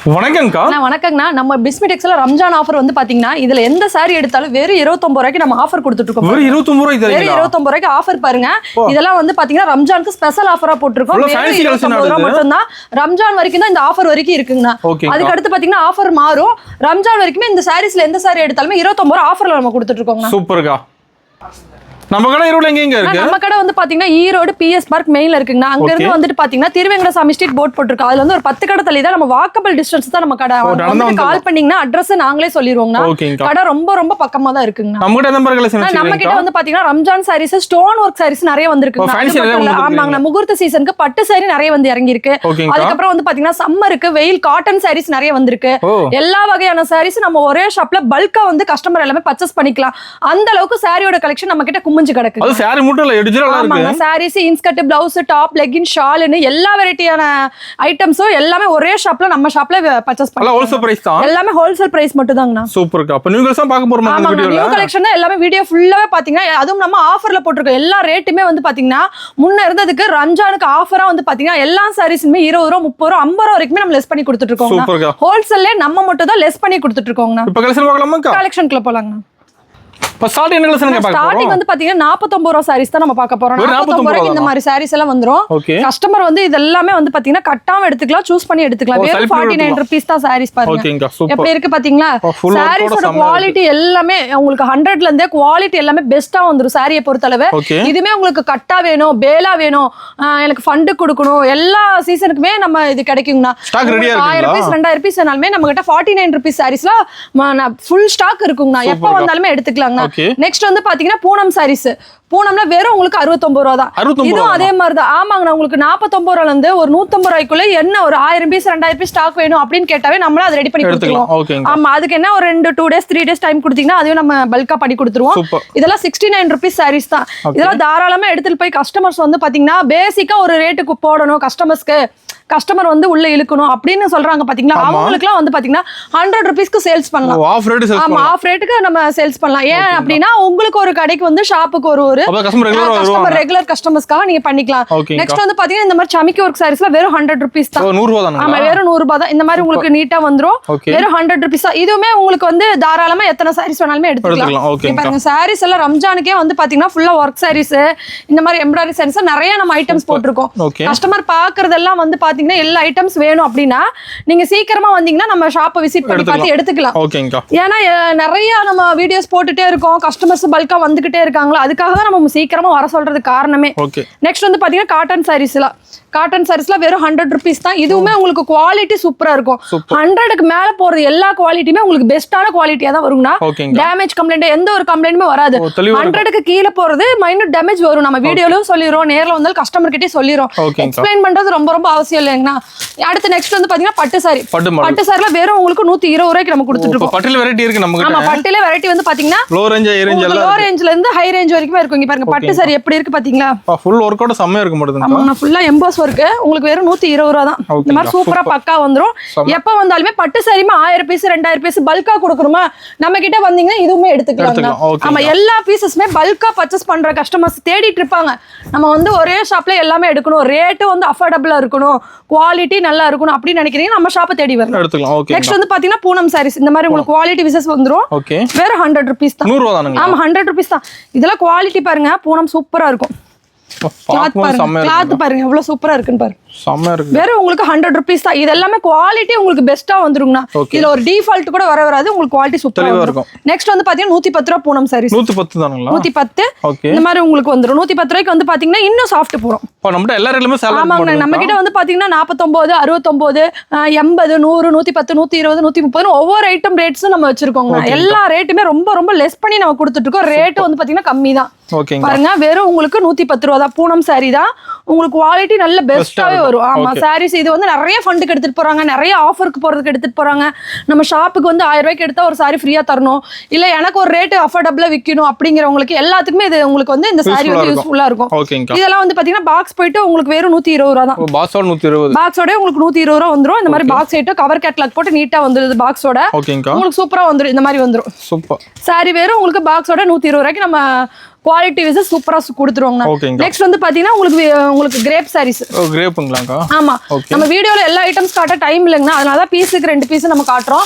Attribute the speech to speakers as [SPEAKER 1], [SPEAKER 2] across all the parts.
[SPEAKER 1] வணக்கம்க்கா.
[SPEAKER 2] வணக்கங்கண்ணா. நம்ம பிஸ்மிடெக்ஸ்ல ரம்ஜான் ஆஃபர் வந்து பாத்தீங்கன்னா இதுல எந்த சாரி எடுத்தாலும் வெறும் 29 ரூபாய்க்கு நம்ம ஆஃபர் கொடுத்துட்டு இருக்கோம்.
[SPEAKER 1] வெறும் 29 ரூபாய்க்கு தரீங்களா?
[SPEAKER 2] வெறும் 29 ரூபாய்க்கு ஆஃபர் பாருங்க. இதெல்லாம் வந்து பாத்தீங்கன்னா ரம்ஜானுக்கு ஸ்பெஷல் ஆஃபரா போட்டுருக்கோம். வெறும் 29 ரூபாய் மட்டும் தான். ரம்ஜான் வரைக்கும் தான் இந்த ஆஃபர் வரைக்கும் இருக்குங்கண்ணா. அதுக்கு அடுத்து பாத்தீங்கன்னா ஆஃபர் மாறும். ரம்ஜான் வரைக்குமே இந்த சாரீஸ்ல எந்த சாரி எடுத்தாலுமே 29 ரூபாய் ஆஃபர்ல நம்ம கொடுத்துட்டு இருக்கோம்.
[SPEAKER 1] சூப்பர்க்கா. நம்ம கடை ஈரோடு எங்க இருக்கு?
[SPEAKER 2] நம்ம கடை வந்து பாத்தீங்கன்னா ஈரோடு PS பார்க் மெயின்ல இருக்குங்க. அங்க இருந்து வந்துட்டு பாத்தீங்கன்னா திருவேங்கடசாமி ஸ்ட்ரீட் போர்ட் போட்டுருக்கு. அதுல வந்து ஒரு 10 கடை தள்ளி தான் நம்ம வாக்கபிள் டிஸ்டன்ஸ் தான் நம்ம கடை. கால் பண்ணீங்கன்னா அட்ரஸ் நாங்களே சொல்லிடுவோங்க. கடை ரொம்ப ரொம்ப பக்கமா தான் இருக்குங்க.
[SPEAKER 1] நம்ம கிட்ட நம்பர் கலெக்ஷன்
[SPEAKER 2] நம்ம கிட்ட வந்து பாத்தீங்கன்னா ரம்ஜான் சாரீஸ், ஸ்டோன் ஒர்க் சாரீஸ் நிறைய வந்திருக்கு. ஆமாங்க, முகூர்த்த சீசனுக்கு பட்டு சாரி நிறைய வந்து இறங்கி இருக்கு. அதுக்கப்புறம் வந்து பாத்தீங்கன்னா சம்மருக்கு வெயில் காட்டன் சாரீஸ் நிறைய வந்திருக்கு. எல்லா வகையான சாரீஸ் நம்ம ஒரே ஷாப்ல பல்கா வந்து கஸ்டமர் எல்லாமே பர்ச்சேஸ் பண்ணிக்கலாம். அந்த அளவுக்கு சாரியோட கலெக்ஷன் நம்ம கிட்ட கிடக்கு.
[SPEAKER 1] அது சாரி மட்டும் இல்ல, டிஜிட்டலா இருக்கு.
[SPEAKER 2] Saris, inskirt, blouse, top, legging, ஷால்னு எல்லா வெரைட்டியான ஐட்டம்ஸும் எல்லாமே ஒரே ஷாப்ல நம்ம ஷாப்ல பர்ச்சேஸ் பண்ணலாம்.
[SPEAKER 1] ஹோல்சேல் பிரைஸ் தான்.
[SPEAKER 2] எல்லாமே ஹோல்சேல் பிரைஸ் மட்டும் தாங்கண்ணா.
[SPEAKER 1] சூப்பர்க்கா. அப்ப நியூ கலெக்ஷன் பார்க்க போறோம் இந்த வீடியோல.
[SPEAKER 2] நியூ கலெக்ஷன் தான் எல்லாமே வீடியோ ஃபுல்லாவே பாத்தீங்கன்னா அதுவும் நம்ம ஆஃபர்ல போட்டுருக்கோம். எல்லா ரேட்டுமே வந்து பாத்தீங்கன்னா முன்ன இருந்ததுக்கு ரம்ஜானுக்கு ஆஃபரா வந்து பாத்தீங்கன்னா எல்லா சாரீஸுமே 20 ரூபாய், 30 ரூபாய், 50 ரூபாய் வரைக்கும் நம்ம லெஸ் பண்ணி கொடுத்துட்டு இருக்கோம். ஹோல்சேல்ல நம்ம மட்டும் தான் லெஸ் பண்ணி கொடுத்துட்டு இருக்கோம்.
[SPEAKER 1] இப்ப கலெக்ஷன் பார்க்கலாமா? கலெக்ஷன்க்குள்ள
[SPEAKER 2] போலாங்கண்ணா.
[SPEAKER 1] ஸ்டார்டிங்
[SPEAKER 2] வந்து பாத்தீங்கன்னா 49 ரூபாய் சாரீஸ் தான் நம்ம பார்க்க போறோம். 49 ரூபாய்க்கு இந்த மாதிரி சாரீஸ் எல்லாம் வந்துரும். கஸ்டமர் வந்து இது எல்லாமே வந்து பாத்தீங்கன்னா கட்டாம எடுத்துக்கலாம், சூஸ் பண்ணி எடுத்துக்கலாம். வெறும் 49 ரூபீஸ் தான் சாரீஸ் பாருங்க. எப்படி இருக்கு பாத்தீங்களா? சாரீஸோட குவாலிட்டி எல்லாமே உங்களுக்கு 100ல இருந்தே குவாலிட்டி எல்லாமே பெஸ்டா வந்துரும் சாரியை பொறுத்தளவு. இதுமே உங்களுக்கு கட்டா வேணும், பேலா வேணும், எனக்கு ஃபண்ட் கொடுக்கணும், எல்லா சீசனுக்குமே நம்ம இது கிடைக்குங்கண்ணா. 1000 ரூபாய் 2000 ரூபாய் வேணாலுமே நம்ம கிட்ட 49 ரூபீஸ் சாரீஸ்ல ஃபுல் ஸ்டாக் இருக்குங்கண்ணா. எப்ப வந்தாலுமே எடுத்துக்கலாங்கண்ணா. நெக்ஸ்ட் வந்து பாத்தீங்கன்னா பூனம் சாரீஸ். பூனம்ல வெறும் உங்களுக்கு 69 ரூபா தான். இதுவும் அதே மாதிரி தான். ஆமாங்கண்ணா, உங்களுக்கு 49 ரூபால இருந்து ஒரு 150 ரூபாய்க்குள்ள என்ன ஒரு 1000 ரூபாய் 2000 ரூபாய் ஸ்டாக் வேணும் அப்படின்னு கேட்டாவே நம்மள அதை ரெடி பண்ணி கொடுத்துருவோம். ஆமா, அதுக்கு என்ன ஒரு 2 days 3 days டைம் கொடுத்தீங்கன்னா அதையும் நம்ம பல்கா பண்ணி கொடுத்துருவோம். இதெல்லாம் 69 ரூபாய் சாரீஸ் தான். இதெல்லாம் தாராளமா எடுத்துட்டு போய் கஸ்டமர்ஸ் வந்து பாத்தீங்கன்னா பேசிக்கா ஒரு ரேட்டுக்கு போடணும், கஸ்டமர் வந்து உள்ள இழுக்கணும் அப்படின்னு சொல்றாங்க பாத்தீங்களா. அவங்களுக்குலாம் வந்து பாத்தீங்கன்னா 100 ரூபாய்க்கு சேல்ஸ் பண்ணலாம். ஆமா, ஆஃப் ரேட்டுக்கு நம்ம சேல்ஸ் பண்ணலாம். ஏன் அப்படின்னா உங்களுக்கு ஒரு கடைக்கு வந்து ஷாப்புக்கு ஒரு கஸ்டமர் ரெகுலர் கஸ்டமர்ஸ்க்காக நீங்க பண்ணிக்கலாம். நெக்ஸ்ட் வந்து பாத்தீங்கன்னா இந்த மாதிரி சமிக்கி ஒர்க் சாரீஸ்ல வெறும் 100 ரூபாய்ஸ் தான்.
[SPEAKER 1] 100 ரூபாய் தான்.
[SPEAKER 2] ஆமா, வெறும் 100 ரூபாய் தான். இந்த மாதிரி உங்களுக்கு நீட்டா வந்துரும். வெறும் 100 ரூபாய்ஸ் தான். இதுவுமே உங்களுக்கு வந்து தாராளமா எத்தனை சாரீஸ் வேணாலுமே எடுத்துக்கலாம். பாருங்க, சாரீஸ் எல்லாம் ரம்ஜானுக்கே வந்து பாத்தீங்கன்னா ஃபுல்லா ஒர்க் சாரீஸ், இந்த மாதிரி எம்ப்ராய்டரி சாரீஸ் நிறைய நம்ம ஐட்டம்ஸ் போட்டிருக்கோம். கஸ்டமர் பாக்குறதெல்லாம் வந்து பாத்தீங்கன்னா எல்லா ஐட்டம்ஸ் வேணும் அப்படின்னா நீங்க சீக்கிரமா வந்தீங்கன்னா நம்ம ஷாப்பை விசிட் பண்ணி பார்த்து எடுத்துக்கலாம். ஏன்னா நிறைய நம்ம வீடியோஸ் போட்டுட்டே இருக்கோம், கஸ்டமர்ஸ் பல்கா வந்துகிட்டே இருக்காங்களா, அதுக்காக தான் நம்ம சீக்கிரமா வர சொல்றது காரணமே. நெக்ஸ்ட் வந்து பாத்தீங்கன்னா காட்டன் சாரீஸ்ல வெறும் 100 ரூபாய்ஸ் தான். இதுவுமே உங்களுக்கு குவாலிட்டி சூப்பரா இருக்கும். 100க்கு மேல போறது எல்லா குவாலிட்டியுமே உங்களுக்கு பெஸ்டான குவாலிட்டியா தான் வரும்னா. டேமேஜ் கம்ப்ளைண்ட் எந்த ஒரு கம்ப்ளைண்ட்டுமே வராது. 100க்கு கீழே போறது மைனூட் டேமேஜ் வரும். நம்ம வீடியோலயும் சொல்லிடுறோம், நேர்ல வந்தாலும் கஸ்டமர் கிட்டே சொல்லிடுறோம். எக்ஸ்பிளைன் பண்றது ரொம்ப ரொம்ப அவசியம் இல்லைங்கண்ணா. அடுத்து நெக்ஸ்ட் வந்து பாத்தீங்கன்னா பட்டு சாரில வெறும் உங்களுக்கு 120 ரூபாய்க்கு நம்ம கொடுத்துட்டு இருக்கோம்.
[SPEAKER 1] பட்டுல வெரைட்டி இருக்கு நம்ம கிட்ட.
[SPEAKER 2] ஆமா, பட்டுல வெரைட்டி வந்து பாத்தீங்கன்னா லோ ரேஞ்ச்ல இருந்து ஹை ரேஞ்ச் வரைக்கும் இருக்குங்க. பாருங்க பட்டு சாரி எப்படி இருக்கு பாத்தீங்களா?
[SPEAKER 1] ஃபுல் ஒர்க்கோட செமையா இருக்கு மட்டும்.
[SPEAKER 2] ஆமா, ஃபுல்லா எம்போஸ் வர்க். உங்களுக்கு வெறும் 120 ரூபாய் தான். இந்த மாதிரி சூப்பரா பக்கா வந்துரும். எப்ப வந்தாலுமே பட்டு சாரிமா 1000 ரூபாய் 2000 ரூபாய் பல்கா கொடுக்கணுமா நம்ம கிட்ட வந்தீங்கன்னா இதுவுமே எடுத்துக்கலாம். ஆமா, எல்லா பீசஸ்மே பல்கா பர்ச்சேஸ் பண்ற கஸ்டமர்ஸ் தேடிட்டு இருப்பாங்க. நம்ம வந்து ஒரே ஷாப்ல எல்லாமே எடுக்கணும், ரேட்டு வந்து அஃபோர்டபிளா இருக்கணும், குவாலிட்டி நல்லா இருக்கணும் அப்படின்னு நினைக்கிறீங்க நம்ம ஷாப்பை தேடி வரணும். நெக்ஸ்ட் வந்து பாத்தீங்கன்னா பூனம் சாரீஸ். இந்த மாதிரி உங்களுக்கு குவாலிட்டி விசஸ் வந்துரும். வேற 100 ரூபாய்ஸ் தான். ஆமா, 100 ரூபாய்ஸ் தான். இதெல்லாம் குவாலிட்டி பாருங்க, பூனம் சூப்பரா இருக்கும். கிளாத் பாருங்க எவ்வளவு சூப்பரா இருக்குன்னு பாருங்க. வெறும் உங்களுக்கு 100 ரூபாய்ஸ் தான். இது எல்லாமே குவாலிட்டி உங்களுக்கு பெஸ்டா வந்துருங்கண்ணா. இதுல ஒரு டிஃபால்ட் கூட வராது. உங்களுக்கு குவாலிட்டி சூப்பரா இருக்கும். நெக்ஸ்ட் வந்து பாத்தீங்கன்னா 110 ரூபாய் பூனம் சாரீஸ். 110 இந்த மாதிரி உங்களுக்கு வந்துரும். 110 ரூபாய்க்கு வந்து பாத்தீங்கன்னா இன்னும் சாஃப்ட் போறோம். ஆமாங்க, நம்ம கிட்ட வந்து பாத்தீங்கன்னா 49, 69, 80, 100, 110, 120, 130 ஒவ்வொரு ஐட்டம் ரேட்ஸும் நம்ம வச்சிருக்கோங்க. எல்லா ரேட்டுமே ரொம்ப ரொம்ப லெஸ் பண்ணி நம்ம கொடுத்துட்டு இருக்கோம். ரேட்டு வந்து பாத்தீங்கன்னா கம்மி தான். பாருங்க, வெறும் உங்களுக்கு 110 ரூபாய் தான். பூனம் சாரி தான். உங்களுக்கு குவாலிட்டி நல்ல பெஸ்டாவே வரும். ஆமா, சாரீஸ் இது வந்து நிறைய ஃபண்டுக்கு எடுத்துட்டு போறாங்க, நிறைய ஆஃபருக்கு போறதுக்கு எடுத்துட்டு போறாங்க. நம்ம ஷாப்புக்கு வந்து 1000 ரூபாய்க்கு எடுத்தா ஒரு சாரி ஃப்ரீயா தரணும், இல்ல எனக்கு ஒரு ரேட் அஃபோர்டபிளா விற்கணும் அப்படிங்கிறவங்களுக்கு எல்லாத்துக்குமே இது உங்களுக்கு வந்து இந்த சாரி வந்து யூஸ்ஃபுல்லா இருக்கும். இதெல்லாம் வந்து பாத்தீங்கன்னா பாக்ஸ் போயிட்டு உங்களுக்கு வெறும் 120 ரூபாய் தான். பாக்ஸோட உங்களுக்கு 120 ரூபாய் வந்துரும். இந்த மாதிரி பாக்ஸ் ஐட்டம் கவர் கேட்லாக் போட்டு நீட்டா வந்துருது. பாக்ஸோட உங்களுக்கு சூப்பரா வந்துரும். இந்த மாதிரி வந்துரும். சாரி வெறும் உங்களுக்கு பாக்ஸோட 120 ரூபாய்க்கு நம்ம குவாலிட்டி வைஸ் சூப்பரா கொடுத்துருவாங்க. நெக்ஸ்ட் வந்து பாத்தீங்கன்னா உங்களுக்கு உங்களுக்கு கிரேப் சாரீஸ்.
[SPEAKER 1] ஓ கிரேப்புங்களாக்கா?
[SPEAKER 2] ஆமா. நம்ம வீடியோல எல்லா ஐட்டம்ஸ் காட்ட டைம் இல்லைங்கண்ணா, அதனால தான் பீஸுக்கு 2 பீஸ் நம்ம காட்டுறோம்.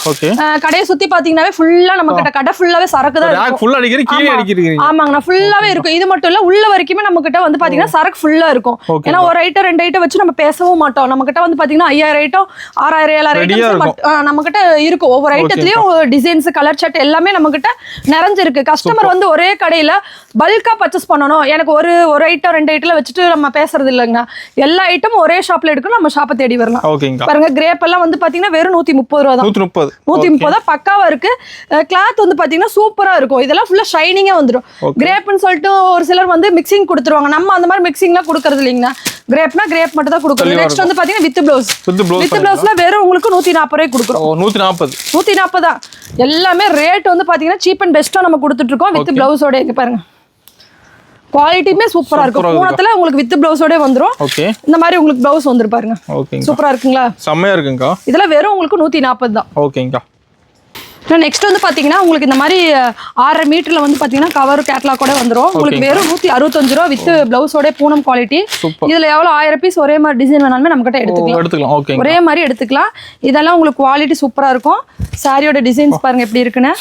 [SPEAKER 2] கடையை சுத்தி பாத்தீங்கன்னாவே ஃபுல்லா நம்ம கிட்ட கடை ஃபுல்லாவே சரக்கு தான் இருக்கும்.
[SPEAKER 1] ஃபுல்லா அடிக்கிறீங்க, கீழே அடிக்கிறீங்க.
[SPEAKER 2] ஆமாங்கண்ணா, ஃபுல்லாவே இருக்கும். இது மட்டும் இல்ல, உள்ள வரைக்குமே நம்ம கிட்ட வந்து பாத்தீங்கன்னா சரக்கு ஃபுல்லா இருக்கும். ஏன்னா ஒரு ஐட்டம் 2 ஐட்டம் வச்சு நம்ம பேசவும் மாட்டோம். நம்ம கிட்ட வந்து பாத்தீங்கன்னா 5000 ஐட்டம் 6000 7000 ஐட்டம் நம்ம கிட்ட இருக்கும். ஒவ்வொரு ஐட்டத்துலயும் டிசைன்ஸ் கலர் சார்ட் எல்லாமே நம்ம கிட்ட நிறைஞ்சிருக்கு. கஸ்டமர் வந்து ஒரே கடையில பல்கா பர்ச்சேஸ் பண்ணணும், எனக்கு ஒரு ஐட்டம் 2 ஐட்டம்ல வச்சுட்டு நம்ம பேசுறது இல்லைங்கண்ணா. எல்லா ஐட்டமும் ஒரே ஷாப்ல எடுக்கணும், நம்ம ஷாப்பை தேடி வரலாம். பாருங்க கிரேப் எல்லாம் வந்து பாத்தீங்கன்னா வெறும் 130 ரூபா தான். 130 தான் பக்காவா இருக்கு. கிளாத் வந்து பாத்தீங்கன்னா சூப்பரா இருக்கும். இதெல்லாம் ஃபுல்லா ஷைனிங்கா வந்துடும். கிரேப்னு சொல்லிட்டு ஒரு சிலர் வந்து மிக்சிங் கொடுத்துருவாங்க, நம்ம அந்த மாதிரி மிக்சிங்லாம் கொடுக்கறது இல்லைங்கண்ணா. கிரேப்னா கிரேப் மட்டும் தான் கொடுக்குறோம். நெக்ஸ்ட் வந்து பாத்தீங்கன்னா வித் பிளவுஸ். வித் பிளவுஸ்ல வெறும் உங்களுக்கு 140 ரூபாய்க்கு கொடுக்குறோம். 140 தான். எல்லாமே ரேட் வந்து பாத்தீங்கன்னா சீப் அண்ட் பெஸ்ட்டா நம்ம கொடுத்துட்டு இருக்கோம். வித் பிளவுஸோட இருக்கு பாருங்க, குவாலிட்டியுமே சூப்பரா இருக்கும். பூனத்துல உங்களுக்கு வித் பிளவுஸோட வந்துரும். இந்த மாதிரி உங்களுக்கு பிளவுஸ் வந்துரு பாருங்க. சூப்பரா இருக்குங்களா?
[SPEAKER 1] செம்மையா இருக்குங்கா.
[SPEAKER 2] இதெல்லாம் வெறும் உங்களுக்கு 140 தான்.
[SPEAKER 1] ஓகேங்கா.
[SPEAKER 2] நெக்ஸ்ட் வந்து பாத்தீங்கன்னா உங்களுக்கு இந்த மாதிரி 6.5 மீட்டர்ல வந்து பாத்தீங்கன்னா கவர் கேட்லாக் கூட வந்துரும். உங்களுக்கு வெறும் 165 ரூபா வித் பிளவுஸோட பூனம் குவாலிட்டி. இதுல எவ்வளவு 1000 பீஸ் ஒரே மாதிரி டிசைன் வேணாலுமே நம்ம கிட்ட எடுத்துக்கலாம். ஒரே மாதிரி எடுத்துக்கலாம். இதெல்லாம் உங்களுக்கு குவாலிட்டி சூப்பரா இருக்கும். சாரியோட டிசைன்ஸ் பாருங்க எப்படி இருக்குன்னு,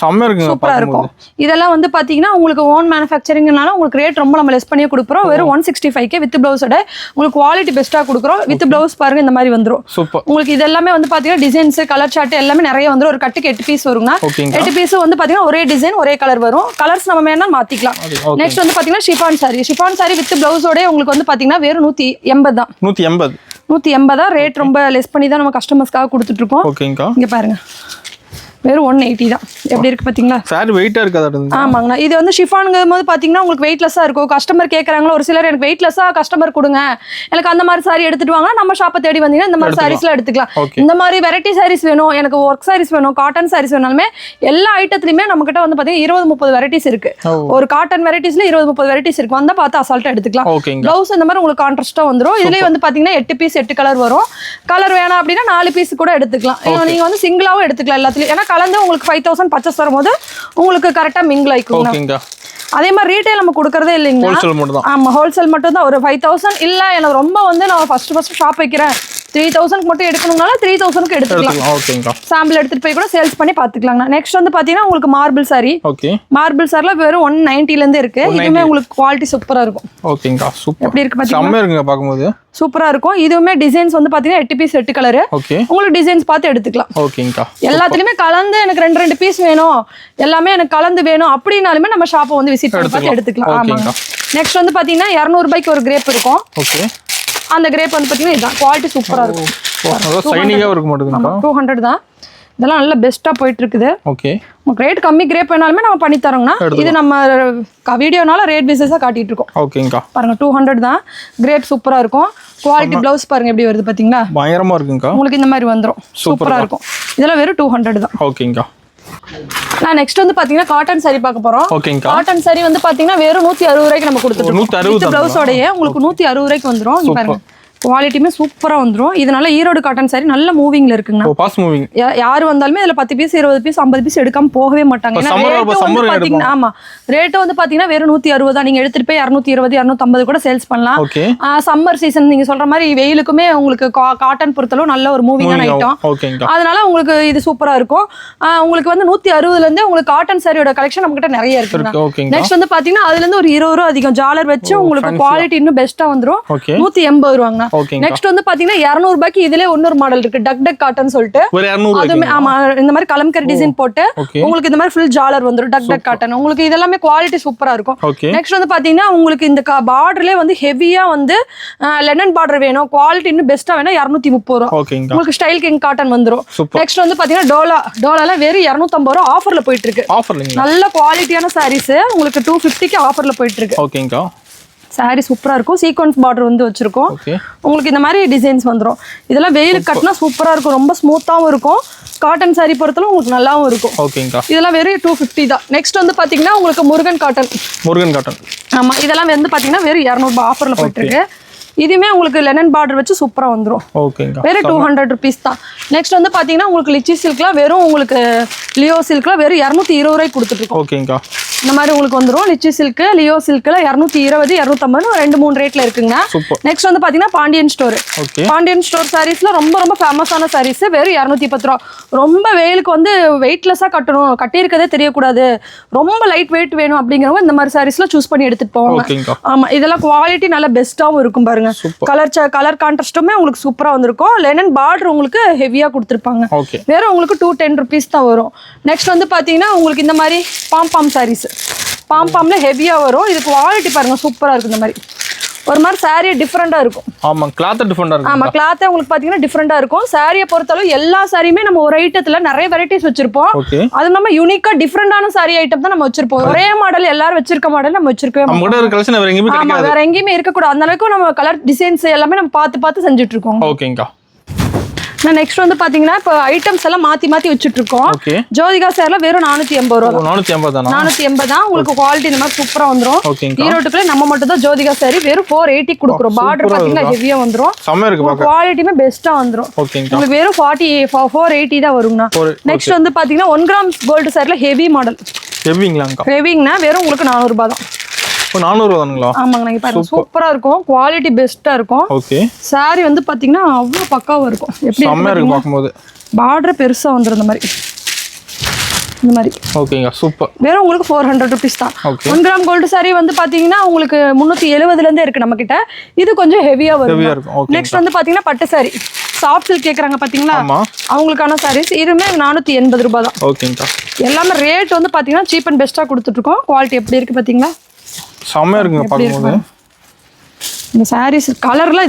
[SPEAKER 2] சூப்பரா இருக்கும். இதெல்லாம் வந்து பாத்தீங்கன்னா உங்களுக்கு ஓன் மேனுஃபேக்சரிங்னால உங்களுக்கு ரேட் ரொம்ப நம்ம லெஸ் பண்ணியே கொடுக்குறோம். வெறும் 165 வித் பிளவுஸோட உங்களுக்கு குவாலிட்டி பெஸ்ட்டா கொடுக்குறோம். வித் பிளவுஸ் பாருங்க இந்த மாதிரி வந்துரும். உங்களுக்கு இது எல்லாமே வந்து பாத்தீங்கன்னா டிசைன்ஸ் கலர் சார்ட் எல்லாமே நிறைய வந்துரும். ஒரு கட்டுக்கு 8 பீஸ் வருங்க. 8 பீஸ் வந்து பாத்தீங்கன்னா ஒரே டிசைன் ஒரே கலர் வரும். கலர்ஸ் நம்ம வேணா மாத்திக்கலாம். நெக்ஸ்ட் வந்து பாத்தீங்கன்னா ஷிஃபான் சாரி வித் பிளவுஸோட உங்களுக்கு வந்து பாத்தீங்கன்னா வெறும் 180 தான். 180 தான். ரேட் ரொம்ப லெஸ் பண்ணி தான் நம்ம கஸ்டமர்ஸ்க்காக கொடுத்துட்டு இருக்கோம். இங்க பாருங்க வெறும் 180 தான். எப்படி இருக்கு பாத்தீங்களா?
[SPEAKER 1] சாரி வெயிட்டா இருக்காது.
[SPEAKER 2] ஆமாங்கண்ணா. இது வந்து ஷிஃபானுங்கும் போது பாத்தீங்கன்னா உங்களுக்கு வெயிட்லெஸ்ஸா இருக்கும். கஸ்டமர் கேட்கறாங்களா ஒரு சிலர், எனக்கு வெயிட்லெஸ்ஸா கஸ்டமர் கொடுங்க, எனக்கு அந்த மாதிரி சாரி எடுத்துட்டு வாங்க, நம்ம ஷாப்பை தேடி வந்தீங்கன்னா இந்த மாதிரி சாரீஸ்லாம் எடுத்துக்கலாம். இந்த மாதிரி வெரைட்டி சாரீஸ் வேணும், எனக்கு ஒர்க் சாரீஸ் வேணும், காட்டன் சாரீஸ் வேணாலுமே எல்லா ஐட்டத்துலயுமே நம்ம கிட்ட வந்து பாத்தீங்கன்னா 20-30 வெரைட்டிஸ் இருக்கு. ஒரு காட்டன் வெரைட்டிஸ்ல 20-30 வெரைட்டிஸ் இருக்கு. வந்தா பார்த்து அசால்ட்டா எடுத்துக்கலாம். பிளவுஸ் இந்த மாதிரி உங்களுக்கு கான்ட்ராஸ்டா வந்துரும். இதுலயே வந்து பாத்தீங்கன்னா 8 பீஸ் 8 கலர் வரும். கலர் வேணாம் அப்படின்னா 4 பீஸ் கூட எடுத்துக்கலாம். நீங்க வந்து சிங்கிளாவும் எடுத்துக்கலாம் எல்லாத்துலயும். ஏன்னா கலந்து உங்களுக்கு 5000 பர்ச்சேஸ் வரும்போது உங்களுக்கு கரெக்டா மிங்கிள் ஆயிக்குங்க. அதே மாதிரி ரீட்டைல் நம்ம கொடுக்கறதே இல்லைங்க. ஆமா, ஹோல்சேல் மட்டும் தான். ஒரு 5000 இல்ல எனக்கு ரொம்ப வந்து நான் ஃபர்ஸ்ட் ஷாப் வைக்கிறேன் 3000 மட்டும் எடுக்கணும்னால 3000க்கு எடுத்துக்கலாம். சாம்பிள் எடுத்துட்டு போய் கூட சேல்ஸ் பண்ணி பாத்துக்கலாம். நெக்ஸ்ட் வந்து பாத்தீங்கன்னா உங்களுக்கு மார்பிள் சாரி. மார்பிள் சாரில வெறும் 190ல இருந்து இருக்கு. இதுவுமே உங்களுக்கு குவாலிட்டி சூப்பரா இருக்கும்.
[SPEAKER 1] ஓகேங்கா. சூப்பர்.
[SPEAKER 2] எப்படி இருக்கு பாத்தீங்கன்னா?
[SPEAKER 1] செம்ம இருக்குங்க பாக்கும்போது.
[SPEAKER 2] சூப்பரா இருக்கும். இதுவுமே டிசைன்ஸ் வந்து பாத்தீங்கன்னா 8 பீஸ் 8 கலர். உங்களுக்கு டிசைன்ஸ் பார்த்து எடுத்துக்கலாம்.
[SPEAKER 1] ஓகேங்கா. எல்லாத்துலயுமே
[SPEAKER 2] கலந்து எனக்கு 2 பீஸ் வேணும், எல்லாமே எனக்கு கலந்து வேணும் அப்படினாலுமே நம்ம ஷாப்பை வந்து விசிட் பண்ணி பார்த்து எடுத்துக்கலாம். ஆமாங்க. நெக்ஸ்ட் வந்து பாத்தீங்கன்னா 200 ரூபாய்க்கு ஒரு கிரேப் இருக்கும். அந்த கிரேப் வந்து பாத்தீங்கன்னா இதான் குவாலிட்டி சூப்பரா இருக்கும்.
[SPEAKER 1] ஷைனிங்கா இருக்கு மாட்டேங்குது.
[SPEAKER 2] 200 தான். இதெல்லாம் நல்ல பெஸ்டா போயிட்டு இருக்குது. உங்களுக்கு ரேட் கம்மி கிரேப் வேணாலுமே நம்ம பண்ணி தரோங்கண்ணா. இது நம்ம வீடியோனால ரேட் பேசிஸா காட்டிட்டு இருக்கோம். பாருங்க 200 தான். கிரேப் சூப்பரா இருக்கும். குவாலிட்டி பிளவுஸ் பாருங்க எப்படி வருது பாத்தீங்களா?
[SPEAKER 1] பயங்கரமா இருக்குங்க.
[SPEAKER 2] உங்களுக்கு இந்த மாதிரி வந்துரும். சூப்பரா இருக்கும். இதெல்லாம் வெறும் 200 தான்.
[SPEAKER 1] ஓகேங்கா.
[SPEAKER 2] நான் நெக்ஸ்ட் வந்து பாத்தீங்கன்னா காட்டன் சாரி பார்க்க போறோம். காட்டன் சாரி வந்து பாத்தீங்கன்னா வெறும் 160 ரூபாய்க்கு நம்ம கொடுத்துட்டு இருக்கோம். 160 பிளவுஸோடயே உங்களுக்கு 160 ரூபாய்க்கு வந்துரும். இங்க பாருங்க குவாலிட்டியுமே சூப்பரா வந்துரும். இதனால ஈரோடு காட்டன் சாரி நல்ல மூவிங்ல இருக்குங்க. யாரு வந்தாலுமே இதுல 10 பீஸ் 20 பீஸ் 50 பீஸ் எடுக்காம போகவே மாட்டாங்க. ஆமா, ரேட் வந்து பாத்தீங்கன்னா வெறும் 160 தான். நீங்க எடுத்துட்டு போய் 220 250 கூட சேல்ஸ் பண்ணலாம். சம்மர் சீசன் நீங்க சொல்ற மாதிரி வெயிலுக்குமே உங்களுக்கு காட்டன் பொறுத்தளவு நல்ல ஒரு மூவிங்கான ஐட்டம். அதனால உங்களுக்கு இது சூப்பரா இருக்கும். உங்களுக்கு வந்து 160ல இருந்து உங்களுக்கு காட்டன் சாரியோட கலெக்ஷன் நம்ம கிட்ட நிறைய இருக்கு. நெக்ஸ்ட் வந்து பாத்தீங்கன்னா அதுல இருந்து ஒரு 20 ரூபா அதிகம் ஜாலர் வச்சு உங்களுக்கு குவாலிட்டி இன்னும் பெஸ்டா வந்துரும். 180 ரூபாங்க. நெக்ஸ்ட் வந்து பாத்தீங்கன்னா 200 ரூபாய்க்கு இதுல இன்னொரு மாடல் இருக்கு, டக் டக் காட்டன் சொல்லிட்டு. அதுமே ஆமா இந்த மாதிரி கலம்கரி டிசைன் போட்டு உங்களுக்கு இந்த மாதிரி ஃபுல் ஜாலர் வந்துரும். டக் டக் காட்டன் உங்களுக்கு இதெல்லாமே குவாலிட்டி சூப்பரா இருக்கும். நெக்ஸ்ட் வந்து பாத்தீங்கன்னா உங்களுக்கு இந்த பார்டர்லயே வந்து ஹெவியா வந்து லெனன் பார்டர் வேணும், குவாலிட்டி இன்னும் பெஸ்டா வேணும் 230 ரூபா. உங்களுக்கு ஸ்டைல் கிங் காட்டன் வந்துரும். நெக்ஸ்ட் வந்து பாத்தீங்கன்னா டோலால வெறும் 250 ரூபா ஆஃபர்ல போயிட்டு இருக்கு. நல்ல குவாலிட்டியான சாரீஸ் உங்களுக்கு 250க்கு ஆஃபர்ல போயிட்டு இருக்கு. சாரி சூப்பரா இருக்கும். சீக்வன்ஸ் பார்டர் வந்து வச்சிருக்கோம். உங்களுக்கு இந்த மாதிரி டிசைன்ஸ் வந்துரும். இதெல்லாம் வெயிலுக்கு கட்டினா சூப்பரா இருக்கும். ரொம்ப ஸ்மூத்தாவும் இருக்கும். காட்டன் சாரி பொறுத்தல உங்களுக்கு நல்லாவும் இருக்கும். இதெல்லாம் வெறும் 250 தான். நெக்ஸ்ட் வந்து பாத்தீங்கன்னா உங்களுக்கு முருகன் காட்டன். ஆமா, இதெல்லாம் வந்து பாத்தீங்கன்னா வெறும் 200 ரூபாய் ஆஃபர்ல போயிட்டு இருக்கு. இதுமே உங்களுக்கு லெனன் பார்டர் வச்சு சூப்பரா வந்துரும். வெறும் 200 ருபீஸ் தான். நெக்ஸ்ட் வந்து பாத்தீங்கன்னா உங்களுக்கு லிச்சி சில்க்லாம் வெறும் உங்களுக்கு லியோ சில்க்லாம் வெறும் 220 ரூபாய்க்கு கொடுத்துட்டு இருக்கோம். இந்த மாதிரி உங்களுக்கு வந்துரும் லிச்சி சில்க் லியோ சில்க்ல 220 250 ரெண்டு மூணு ரேட்ல இருக்குங்க நெக்ஸ்ட் வந்து பாத்தீங்கன்னா பாண்டியன் ஸ்டோர் பாண்டியன் ஸ்டோர் சாரீஸ்ல ரொம்ப ரொம்ப ஃபேமஸான சாரீஸ் வெறும் 210 ரூபா ரொம்ப வெயிலுக்கு வந்து வெயிட்லெஸ்ஸா கட்டணும் கட்டியிருக்கதே தெரியக்கூடாது ரொம்ப லைட் வெயிட் வேணும் அப்படிங்கிறவங்க இந்த மாதிரி சாரீஸ்ல சூஸ் பண்ணி எடுத்துட்டு போவாங்க ஆமா இதெல்லாம் குவாலிட்டி நல்ல பெஸ்ட்டாவும் இருக்கும் பாருங்க கலர் கான்ட்ராஸ்ட்டுமே உங்களுக்கு சூப்பரா வந்திருக்கும் லெனன் பார்டர் உங்களுக்கு ஹெவியா கொடுத்துருப்பாங்க வேற உங்களுக்கு 210 rupees தான் வரும் நெக்ஸ்ட் வந்து பாத்தீங்கன்னா உங்களுக்கு இந்த மாதிரி பாம் சாரீஸ் பாம்ல ஹெவியா வரும் இது குவாலிட்டி பாருங்க சூப்பரா இருக்கு இந்த மாதிரி ஒரு மாதிரி சாரி டிஃபரெண்டா இருக்கும்
[SPEAKER 1] ஆமா கிளாத் டிஃபரெண்டா இருக்கும்
[SPEAKER 2] ஆமா கிளாத் உங்களுக்கு பாத்தீங்கன்னா டிஃபரெண்டா இருக்கும் சாரியை பொறுத்தளவு எல்லா சாரியுமே நம்ம ஒரு ஐட்டத்துல நிறைய வெரைட்டிஸ் வச்சிருப்போம் அது நம்ம யூனிக்கா டிஃபரெண்டான சாரி ஐட்டம் தான் நம்ம வச்சிருப்போம் ஒரே மாடல் எல்லாரும் வச்சிருக்க மாடல் நம்ம வச்சிருக்கோம் வேற எங்கேயுமே இருக்க கூடாது அந்த அளவுக்கு நம்ம கலர் டிசைன்ஸ் எல்லாமே நம்ம பார்த்து செஞ்சுட்டு இருக்கோம்
[SPEAKER 1] ஓகேங்கா
[SPEAKER 2] நெக்ஸ்ட் வந்து பாத்தீங்கன்னா இப்போ ஐட்டம்ஸ் எல்லாம் மாத்தி வச்சுட்டு இருக்கோம் ஜோதிகா சேர்ல வெறும் 480 ரூபா 480 தான் உங்களுக்கு குவாலிட்டி இந்த மாதிரி சூப்பரா வந்துரும் ஈரோட்டுக்குள்ள நம்ம மட்டும் தான் ஜோதிகா சாரி வெறும் 480 கொடுக்குறோம் பார்டர் பாத்தீங்கன்னா ஹெவியா வந்துரும் குவாலிட்டியுமே பெஸ்டா வந்துரும் உங்களுக்கு வெறும் 480 தான் வருங்கண்ணா நெக்ஸ்ட் வந்து பாத்தீங்கன்னா 1 கிராம் கோல்டு சாரில ஹெவி மாடல் ஹெவிங்கண்ணா வெறும் உங்களுக்கு 400 ரூபாய் தான்
[SPEAKER 1] 400 ரூபாங்களா
[SPEAKER 2] ஆமாங்க நீங்க பாருங்க சூப்பரா இருக்கும் குவாலிட்டி பெஸ்டா இருக்கும் சாரி வந்து பாத்தீங்கன்னா அவ்வளவு பக்காவா இருக்கும் எப்படி
[SPEAKER 1] இருக்கு பாக்கும்போது
[SPEAKER 2] பார்டர் பெருசா வந்துரும் இந்த மாதிரி
[SPEAKER 1] ஓகேங்க சூப்பர்
[SPEAKER 2] வெறும் உங்களுக்கு 400 rupees தான் 1 கிராம் கோல்டு சாரி வந்து பாத்தீங்கன்னா உங்களுக்கு 370 ல இருந்தே இருக்கு நம்ம கிட்ட இது கொஞ்சம் ஹெவியா வரும் நெக்ஸ்ட் வந்து பாத்தீங்கன்னா பட்டு சாரி சாஃப்ட் சில்க் கேக்குறாங்க பாத்தீங்களா அவங்களுக்கான சாரீஸ் இதுமே 480 ரூபாய் தான்
[SPEAKER 1] ஓகேங்க
[SPEAKER 2] எல்லாமே ரேட் வந்து பாத்தீங்கன்னா சீப் அண்ட் பெஸ்டா கொடுத்துட்டு இருக்கோம் குவாலிட்டி எப்படி இருக்கு பாத்தீங்களா
[SPEAKER 1] செமையா இருக்குங்க பாக்கும்போது
[SPEAKER 2] இந்த சாரீஸ் கலர்ல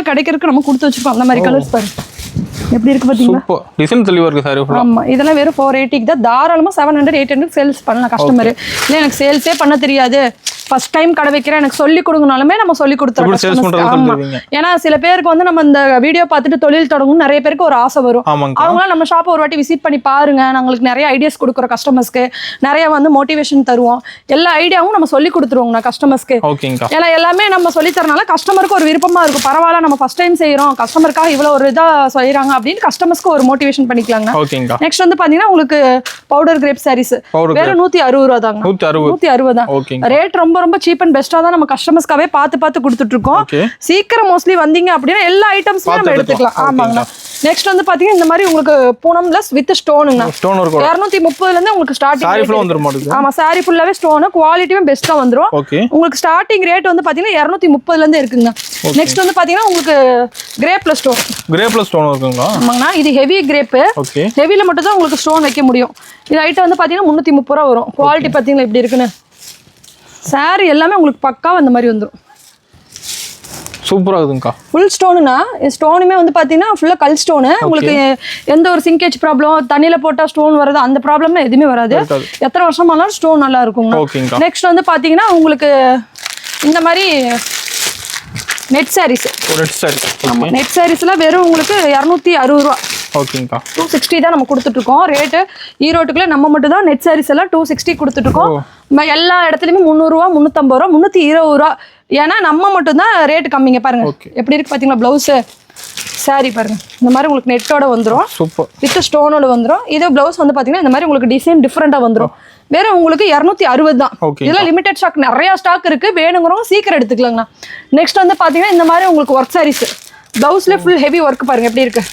[SPEAKER 2] கிடைக்கிறதுக்கு நம்ம கொடுத்து வச்சிருக்கோம் அந்த மாதிரி கலர்ஸ் பாருங்க எப்படி இருக்கு பாத்தீங்களா
[SPEAKER 1] சூப்பர் டிசைன் தெளிவா இருக்கு சாரி ஃபுல்லா
[SPEAKER 2] ஆமா இதெல்லாம் வெறும் 480 தான் தாராளமா 700 800 சேல்ஸ் பண்ணலாம் கஸ்டமர் இல்ல எனக்கு சேல்ஸே பண்ண தெரியாது ஃபர்ஸ்ட் டைம் கடை வைக்கிறேன் எனக்கு சொல்லி கொடுங்கனாலுமே நம்ம சொல்லி கொடுத்துறோம் ஏன்னா சில பேருக்கு வந்து நம்ம இந்த வீடியோ பார்த்துட்டு தொழில் தொடங்கணும் நிறைய பேருக்கு ஒரு ஆசை வரும் அவங்க நம்ம ஷாப்பை ஒரு வாட்டி விசிட் பண்ணி பாருங்க நாங்களுக்கு நிறைய ஐடியாஸ் கொடுக்குறோம் கஸ்டமர்ஸ்க்கு நிறைய வந்து மோட்டிவேஷன் தருவோம் எல்லா ஐடியாவும் நம்ம சொல்லி கொடுத்துருவோம் கஸ்டமர்ஸ்க்கு ஏன்னா எல்லாமே நம்ம சொல்லி தரனால கஸ்டமருக்கு ஒரு விருப்பமா இருக்கும் பரவாயில்ல நம்ம ஃபர்ஸ்ட் டைம் செய்யறோம் கஸ்டமருக்காக இவ்வளவு ஒரு இதா செய்யறாங்க அப்படின்னு கஸ்டமர்ஸ்க்கு ஒரு மோட்டிவேஷன் பண்ணிக்கலாங்க நெக்ஸ்ட் வந்து பாத்தீங்கன்னா உங்களுக்கு பவுடர் கிரேப் சாரீஸ் வேற 160 ரூபா தாங்க 160 தான் ரேட் ரொம்ப ரொம்ப சீப் அண்ட் பெஸ்டா தான் நம்ம கஸ்டமர்ஸ்க்காவே பார்த்து கொடுத்துட்டு இருக்கோம் சீக்கிரம் மோஸ்ட்லி வந்தீங்க அப்படின்னா எல்லா ஐட்டம்ஸுமே நம்ம எடுத்துக்கலாம் ஆமாங்க நெக்ஸ்ட் வந்து பாத்தீங்கன்னா இந்த மாதிரி உங்களுக்கு பூனம் லெஸ் வித் ஸ்டோனுங்க 230 ல இருந்து உங்களுக்கு ஸ்டார்டிங் ஆமா சாரி ஃபுல்லாவே ஸ்டோன் குவாலிட்டியும் பெஸ்டா வந்துரும் உங்களுக்கு ஸ்டார்டிங் ரேட் வந்து பாத்தீங்கன்னா 230 ல இருந்து இருக்குங்க நெக்ஸ்ட் வந்து பாத்தீங்கன்னா உங்களுக்கு கிரேப்ல ஸ்டோன்
[SPEAKER 1] இருக்குங்களா
[SPEAKER 2] ஆமாங்கண்ணா இது ஹெவி கிரேப் ஹெவில மட்டும் தான் உங்களுக்கு ஸ்டோன் வைக்க முடியும் இது ஐட்டம் வந்து பாத்தீங்கன்னா 330 ரூபா வரும் குவாலிட்டி பாத்தீங்கன்னா எப்படி இருக்குன்னு சாரி எல்லாமே உங்களுக்கு பக்காவா அந்த மாதிரி வந்துரும்
[SPEAKER 1] சூப்பரா இருக்குங்கா
[SPEAKER 2] ஃபுல் ஸ்டோனுனா ஸ்டோனுமே வந்து பாத்தீங்கன்னா ஃபுல்லா கல் ஸ்டோன் உங்களுக்கு எந்த ஒரு சிங்கேஜ் ப்ராப்ளம் தண்ணியில போட்டா ஸ்டோன் வருது அந்த ப்ராப்ளம்லாம் எதுவுமே வராது எத்தனை வருஷமானாலும் ஸ்டோன் நல்லா இருக்குங்க நெக்ஸ்ட் வந்து பாத்தீங்கன்னா உங்களுக்கு இந்த மாதிரி நெட் சாரீஸ் நெட் சாரீஸ்ல வெறும் உங்களுக்கு 260 ரூபா
[SPEAKER 1] ஓகேங்கா
[SPEAKER 2] 260 தான் நம்ம கொடுத்துட்டு இருக்கோம் ரேட் ஈரோட்டுக்குள்ள நம்ம மட்டும் தான் நெட் சாரீஸ் எல்லாம் 260 கொடுத்துட்டு இருக்கோம் எல்லா இடத்துலயுமே 300 ரூபா 350 ரூபா 320 ரூபா ஏன்னா நம்ம மட்டும் தான் ரேட் கம்மிங்க பாருங்க எப்படி இருக்கு பாத்தீங்களா பிளவுஸ் சாரி பாருங்க இந்த மாதிரி உங்களுக்கு நெட்டோட வந்துரும் வித் ஸ்டோனோட வந்துரும் இது பிளவுஸ் வந்து பாத்தீங்கன்னா இந்த மாதிரி உங்களுக்கு டிசைன் டிஃபரெண்டா வந்துரும் வேற உங்களுக்கு 260 தான் இதெல்லாம் லிமிடெட் ஸ்டாக் நிறைய ஸ்டாக் இருக்கு வேணுங்கிறவங்க சீக்கிரம் எடுத்துக்கலாங்கண்ணா நெக்ஸ்ட் வந்து பாத்தீங்கன்னா இந்த மாதிரி உங்களுக்கு ஒர்க் சாரீஸ் பிளவுஸ்ல ஃபுல் ஹெவி ஒர்க் பாருங்க எப்படி இருக்கு